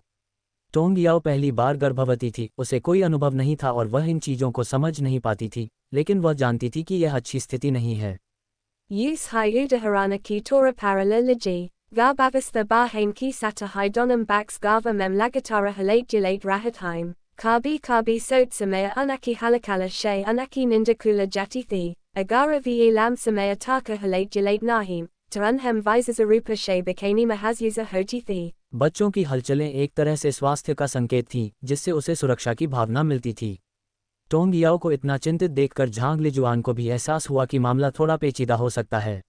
टोंग याओ पहली बार गर्भवती थी, उसे कोई अनुभव नहीं था और वह इन चीज़ों को समझ नहीं पाती थी, लेकिन वह जानती थी कि यह अच्छी स्थिति नहीं है। Use hyudaharana ki tora paraleligi, garbavistha barhain ki sata hydonum bax garva mem lagatara halate rahatheim, kabi sotsamaya unaki halakala shay unaki nindakula jatithi, agara ve lam samaya taka halate nahim, tarunhem visazarupa shay bikani mahazyuza hotithi। बच्चों की हलचलें एक तरह से स्वास्थ्य का संकेत थीं, जिससे उसे सुरक्षा की भावना मिलती थी। टोंग याओ को इतना चिंतित देखकर झांग लिजुआन को भी एहसास हुआ कि मामला थोड़ा पेचीदा हो सकता है।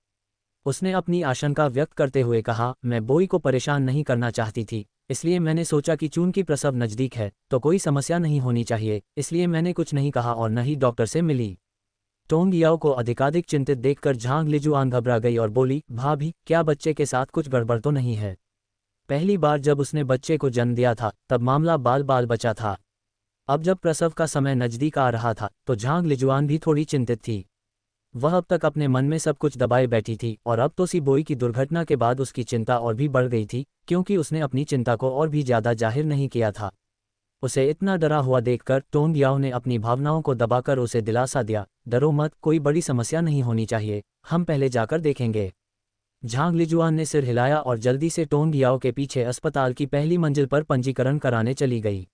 उसने अपनी आशंका व्यक्त करते हुए कहा, मैं बोई को परेशान नहीं करना चाहती थी, इसलिए मैंने सोचा कि चून की प्रसव नज़दीक है तो कोई समस्या नहीं होनी चाहिए, इसलिए मैंने कुछ नहीं कहा और न ही डॉक्टर से मिली। टोंग याओ को अधिकाधिक चिंतित देखकर झांग लिजुआन घबरा गई और बोली, भाभी, क्या बच्चे के साथ कुछ गड़बड़ तो नहीं है? पहली बार जब उसने बच्चे को जन्म दिया था तब मामला बाल बचा था। अब जब प्रसव का समय नज़दीक आ रहा था तो झांग लिजुआन भी थोड़ी चिंतित थी। वह अब तक अपने मन में सब कुछ दबाए बैठी थी और अब तो सीबोई की दुर्घटना के बाद उसकी चिंता और भी बढ़ गई थी, क्योंकि उसने अपनी चिंता को और भी ज़्यादा जाहिर नहीं किया था। उसे इतना डरा हुआ देखकर टोंग याओ ने अपनी भावनाओं को दबाकर उसे दिलासा दिया, डरो मत, कोई बड़ी समस्या नहीं होनी चाहिए, हम पहले जाकर देखेंगे। झांग लिजुआन ने सिर हिलाया और जल्दी से टोंग याओ के पीछे अस्पताल की पहली मंजिल पर पंजीकरण कराने चली गई।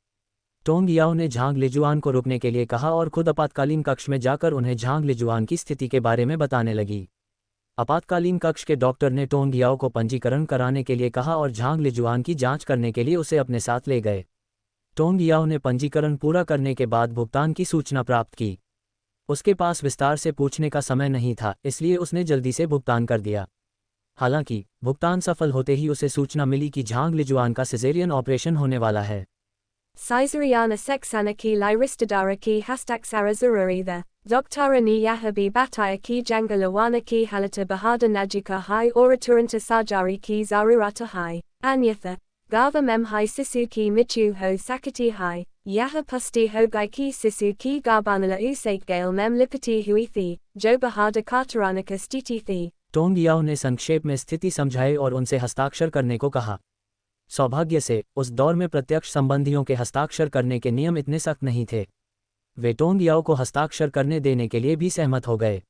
टोंग याओ ने झांग लिजुआन को रुकने के लिए कहा और खुद आपातकालीन कक्ष में जाकर उन्हें झांग लिजुआन की स्थिति के बारे में बताने लगी। आपातकालीन कक्ष के डॉक्टर ने टोंग याओ को पंजीकरण कराने के लिए कहा और झांग लिजुआन की जांच करने के लिए उसे अपने साथ ले गए। टोंग याओ ने पंजीकरण पूरा करने के बाद भुगतान की सूचना प्राप्त की। उसके पास विस्तार से पूछने का समय नहीं था, इसलिए उसने जल्दी से भुगतान कर दिया। हालांकि भुगतान सफल होते ही उसे सूचना मिली कि झांग लिजुआन का सिजेरियन ऑपरेशन होने वाला है। Caesariana sexana ki lyristadara ki hastaksara zarurida, Doktara ni yahabi bataya ki jangalawana ki halata bahada najika hai oraturanta sajari ki zarurata hai, Anyatha, Gava mem hai sisu ki michu ho sakati hai, Yaha pusti ho gai ki sisu ki garbanala usate gale mem lipati huithi, Jo bahada kataranaka stiti thi। Tong याओ ने संक्षेप में स्थिति समझाई और उनसे हस्ताक्षर करने को कहा। सौभाग्य से उस दौर में प्रत्यक्ष संबंधियों के हस्ताक्षर करने के नियम इतने सख्त नहीं थे। वे टोंग याओ को हस्ताक्षर करने देने के लिए भी सहमत हो गए।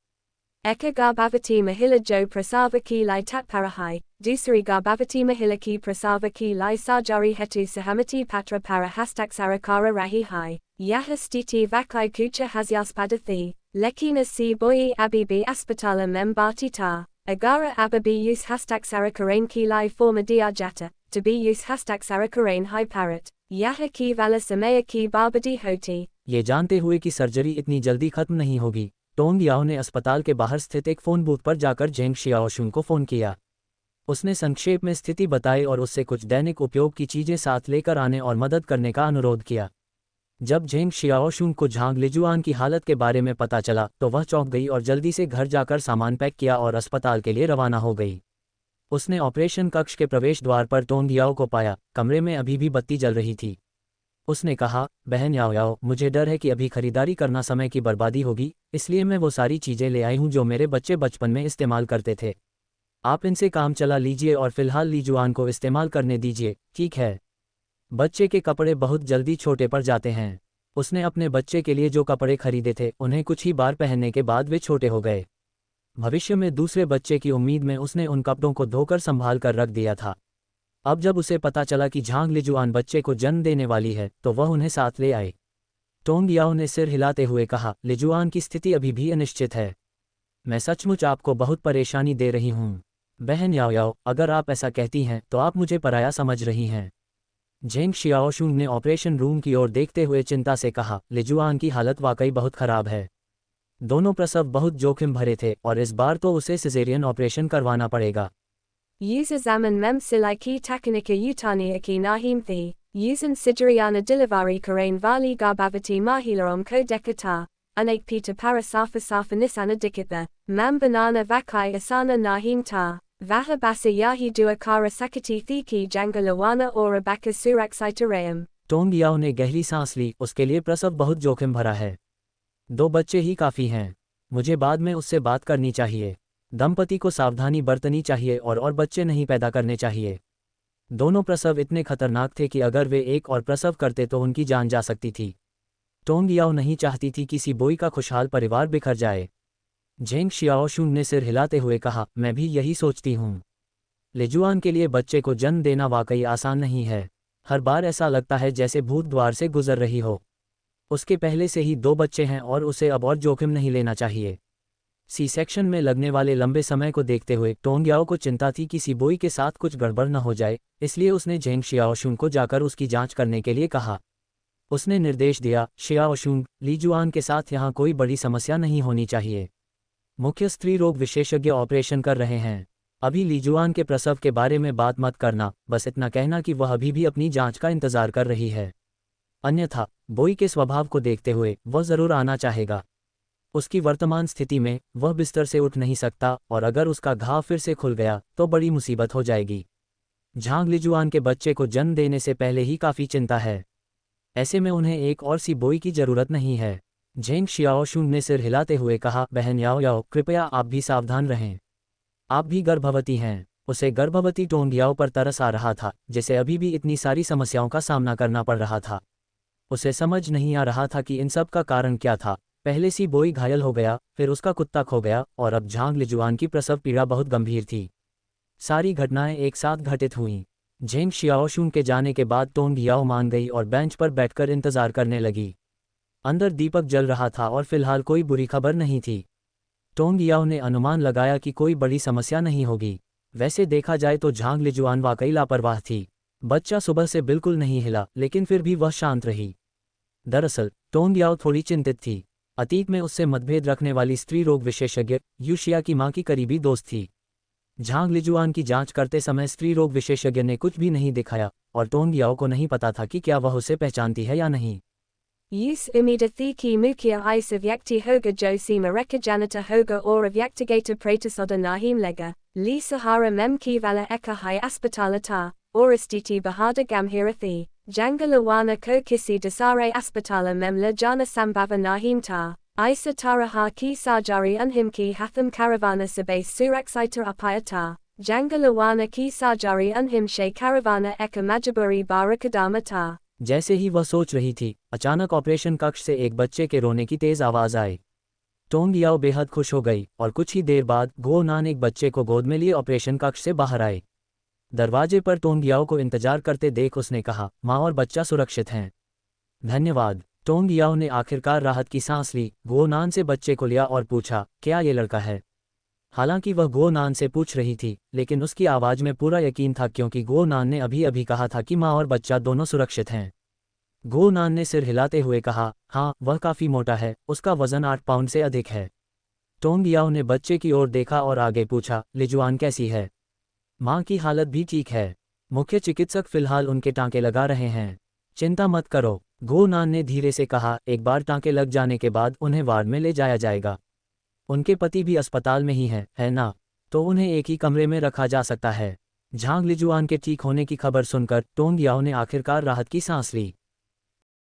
Eka garbavati mahila jo prasava ki lai tatparahai, Dusari garbavati mahila ki prasava ki lai sajari hetu sahamati patra para hastaksarakara rahi hai, Yaha stiti vakai kucha hasyaspadati, Lekina si boyi abibi aspatala membati ta, Agara ababi use hastaksarakarain ki lai forma diajata, to be use hastaksarakarain hai parat, Yaha ki vala samaya ki barbadi hoti। ये जानते हुए कि surgery इतनी जल्दी खत्म नहीं होगी, टोंग याओ ने अस्पताल के बाहर स्थित एक फ़ोन बूथ पर जाकर जेंग शियाओशुन को फ़ोन किया। उसने संक्षेप में स्थिति बताई और उससे कुछ दैनिक उपयोग की चीज़ें साथ लेकर आने और मदद करने का अनुरोध किया। जब जेंग शियाओशुन को झांग लिजुआन की हालत के बारे में पता चला तो वह चौंक गई और जल्दी से घर जाकर सामान पैक किया और अस्पताल के लिए रवाना हो गई। उसने ऑपरेशन कक्ष के प्रवेश द्वार पर टोंग याओ को पाया। कमरे में अभी भी बत्ती जल रही थी। उसने कहा, बहन याओ याओ, मुझे डर है कि अभी खरीदारी करना समय की बर्बादी होगी, इसलिए मैं वो सारी चीज़ें ले आई हूँ जो मेरे बच्चे बचपन में इस्तेमाल करते थे। आप इनसे काम चला लीजिए और फिलहाल लिजुआन को इस्तेमाल करने दीजिए, ठीक है? बच्चे के कपड़े बहुत जल्दी छोटे पड़ जाते हैं। उसने अपने बच्चे के लिए जो कपड़े खरीदे थे उन्हें कुछ ही बार पहनने के बाद वे छोटे हो गए। भविष्य में दूसरे बच्चे की उम्मीद में उसने उन कपड़ों को धोकर संभाल कर रख दिया था। अब जब उसे पता चला कि झांग लिजुआन बच्चे को जन्म देने वाली है तो वह उन्हें साथ ले आई। टोंग याओ ने सिर हिलाते हुए कहा, लिजुआन की स्थिति अभी भी अनिश्चित है। मैं सचमुच आपको बहुत परेशानी दे रही हूँ। बहन याओ याओ, अगर आप ऐसा कहती हैं तो आप मुझे पराया समझ रही हैं। झेंग शियाओशुंग ने ऑपरेशन रूम की ओर देखते हुए चिंता से कहा, लिजुआन की हालत वाकई बहुत खराब है। दोनों प्रसव बहुत जोखिम भरे थे और इस बार तो उसे सिजेरियन ऑपरेशन करवाना पड़ेगा। User zaman mem siliki takanika utani aki nahim thi, usan sidriana dilivari karain vali garbavati mahilarom ko dekata, anak pita parasafa safa nisana dikita, mam banana vakai asana nahim ta, vaha basa yahi dua kara sakati thiki jangalawana or abaka suraksaitarayam. Tong याओ ने गहरी सांस ली, उसके लिए प्रसव बहुत जोखिम भरा है। 2 बच्चे ही काफ़ी हैं। मुझे बाद में उससे बात करनी चाहिए। दंपति को सावधानी बरतनी चाहिए और बच्चे नहीं पैदा करने चाहिए। दोनों प्रसव इतने खतरनाक थे कि अगर वे एक और प्रसव करते तो उनकी जान जा सकती थी। टोंग याओ नहीं चाहती थी कि सिबोई का खुशहाल परिवार बिखर जाए। झेंग शियाओशुंग ने सिर हिलाते हुए कहा, मैं भी यही सोचती हूँ। लिजुआन के लिए बच्चे को जन्म देना वाकई आसान नहीं है। हर बार ऐसा लगता है जैसे भूत द्वार से गुजर रही हो। उसके पहले से ही 2 बच्चे हैं और उसे अब और जोखिम नहीं लेना चाहिए। सी सेक्शन में लगने वाले लंबे समय को देखते हुए टोंग याओ को चिंता थी कि सिबोई के साथ कुछ गड़बड़ न हो जाए, इसलिए उसने झेंग शियाओशुंग को जाकर उसकी जांच करने के लिए कहा। उसने निर्देश दिया, शियाओशुंग, लिजुआन के साथ यहाँ कोई बड़ी समस्या नहीं होनी चाहिए। मुख्य स्त्री रोग विशेषज्ञ ऑपरेशन कर रहे हैं। अभी लिजुआन के प्रसव के बारे में बात मत करना, बस इतना कहना कि वह अभी भी अपनी जांच का इंतजार कर रही है। अन्यथा बोई के स्वभाव को देखते हुए वह जरूर आना चाहेगा। उसकी वर्तमान स्थिति में वह बिस्तर से उठ नहीं सकता और अगर उसका घाव फिर से खुल गया तो बड़ी मुसीबत हो जाएगी। झांग लिजुआन के बच्चे को जन्म देने से पहले ही काफ़ी चिंता है। ऐसे में उन्हें एक और सी बोई की ज़रूरत नहीं है। झेंग शियाओशुंग ने सिर हिलाते हुए कहा, बहन याओ याओ, कृपया आप भी सावधान रहें। आप भी गर्भवती हैं। उसे गर्भवती टोंग याओ पर तरस आ रहा था, जिसे अभी भी इतनी सारी समस्याओं का सामना करना पड़ रहा था। उसे समझ नहीं आ रहा था कि इन सब का कारण क्या था। पहले सी बोई घायल हो गया, फिर उसका कुत्ता खो गया और अब झांग लिजुआन की प्रसव पीड़ा बहुत गंभीर थी। सारी घटनाएं एक साथ घटित हुईं। झेंग शियाओशुंग के जाने के बाद टोंग याओ मान गई और बेंच पर बैठकर इंतजार करने लगी। अंदर दीपक जल रहा था और फिलहाल कोई बुरी खबर नहीं थी। टोंग याओ ने अनुमान लगाया कि कोई बड़ी समस्या नहीं होगी। वैसे देखा जाए तो झांग लिजुआन वाकई लापरवाह थी। बच्चा सुबह से बिल्कुल नहीं हिला, लेकिन फिर भी वह शांत रही। दरअसल टोंग याओ थोड़ी चिंतित थी। अतीत में उससे मतभेद रखने वाली स्त्री रोग विशेषज्ञ यूशिया की मां की करीबी दोस्त थी। झांग लिजुआन की जांच करते समय स्त्री रोग विशेषज्ञ ने कुछ भी नहीं दिखाया और टोंग याओ को नहीं पता था कि क्या वह उसे पहचानती है या नहीं। Use umida thiki mukia isa vyakti hoga josima reka janata hoga or vyaktigata pratasoda nahim lega, li sahara memki vala eka hai aspitalata, orastiti bahada gamhirathi, jangalawana ko kisi dasare aspitala memla jana sambhava nahim ta, isa taraha ki sajari unhimki hatham caravana sabe suraksaita apayata, jangalawana ki sajari unhimshe caravana eka majaburi barakadama ta। जैसे ही वह सोच रही थी, अचानक operation कक्ष से एक बच्चे के रोने की तेज आवाज आई। टोंग याओ बेहद खुश हो गई और कुछ ही देर बाद गो नान एक बच्चे को गोद में लिए ऑपरेशन कक्ष से बाहर आए। दरवाजे पर टोंग याओ को इंतजार करते देख उसने कहा, माँ और बच्चा सुरक्षित हैं। धन्यवाद। टोंग याओ ने आखिरकार राहत की सांस ली, गो नान से बच्चे को लिया और पूछा, क्या ये लड़का है? हालांकि वह गो नान से पूछ रही थी, लेकिन उसकी आवाज में पूरा यकीन था क्योंकि गो नान ने अभी अभी कहा था कि माँ और बच्चा दोनों सुरक्षित हैं। गो नान ने सिर हिलाते हुए कहा, हाँ, वह काफ़ी मोटा है, उसका वजन 8 पाउंड से अधिक है। टोंग याओ ने बच्चे की ओर देखा और आगे पूछा, लिजुआन कैसी है? माँ की हालत भी ठीक है। मुख्य चिकित्सक फिलहाल उनके टाँके लगा रहे हैं। चिंता मत करो, गो नान ने धीरे से कहा, एक बार टाँके लग जाने के बाद उन्हें वार्ड में ले जाया जाएगा। उनके पति भी अस्पताल में ही हैं, है ना? तो उन्हें एक ही कमरे में रखा जा सकता है। झांग लिजुआन के ठीक होने की खबर सुनकर टोंग याओ ने आखिरकार राहत की सांस ली।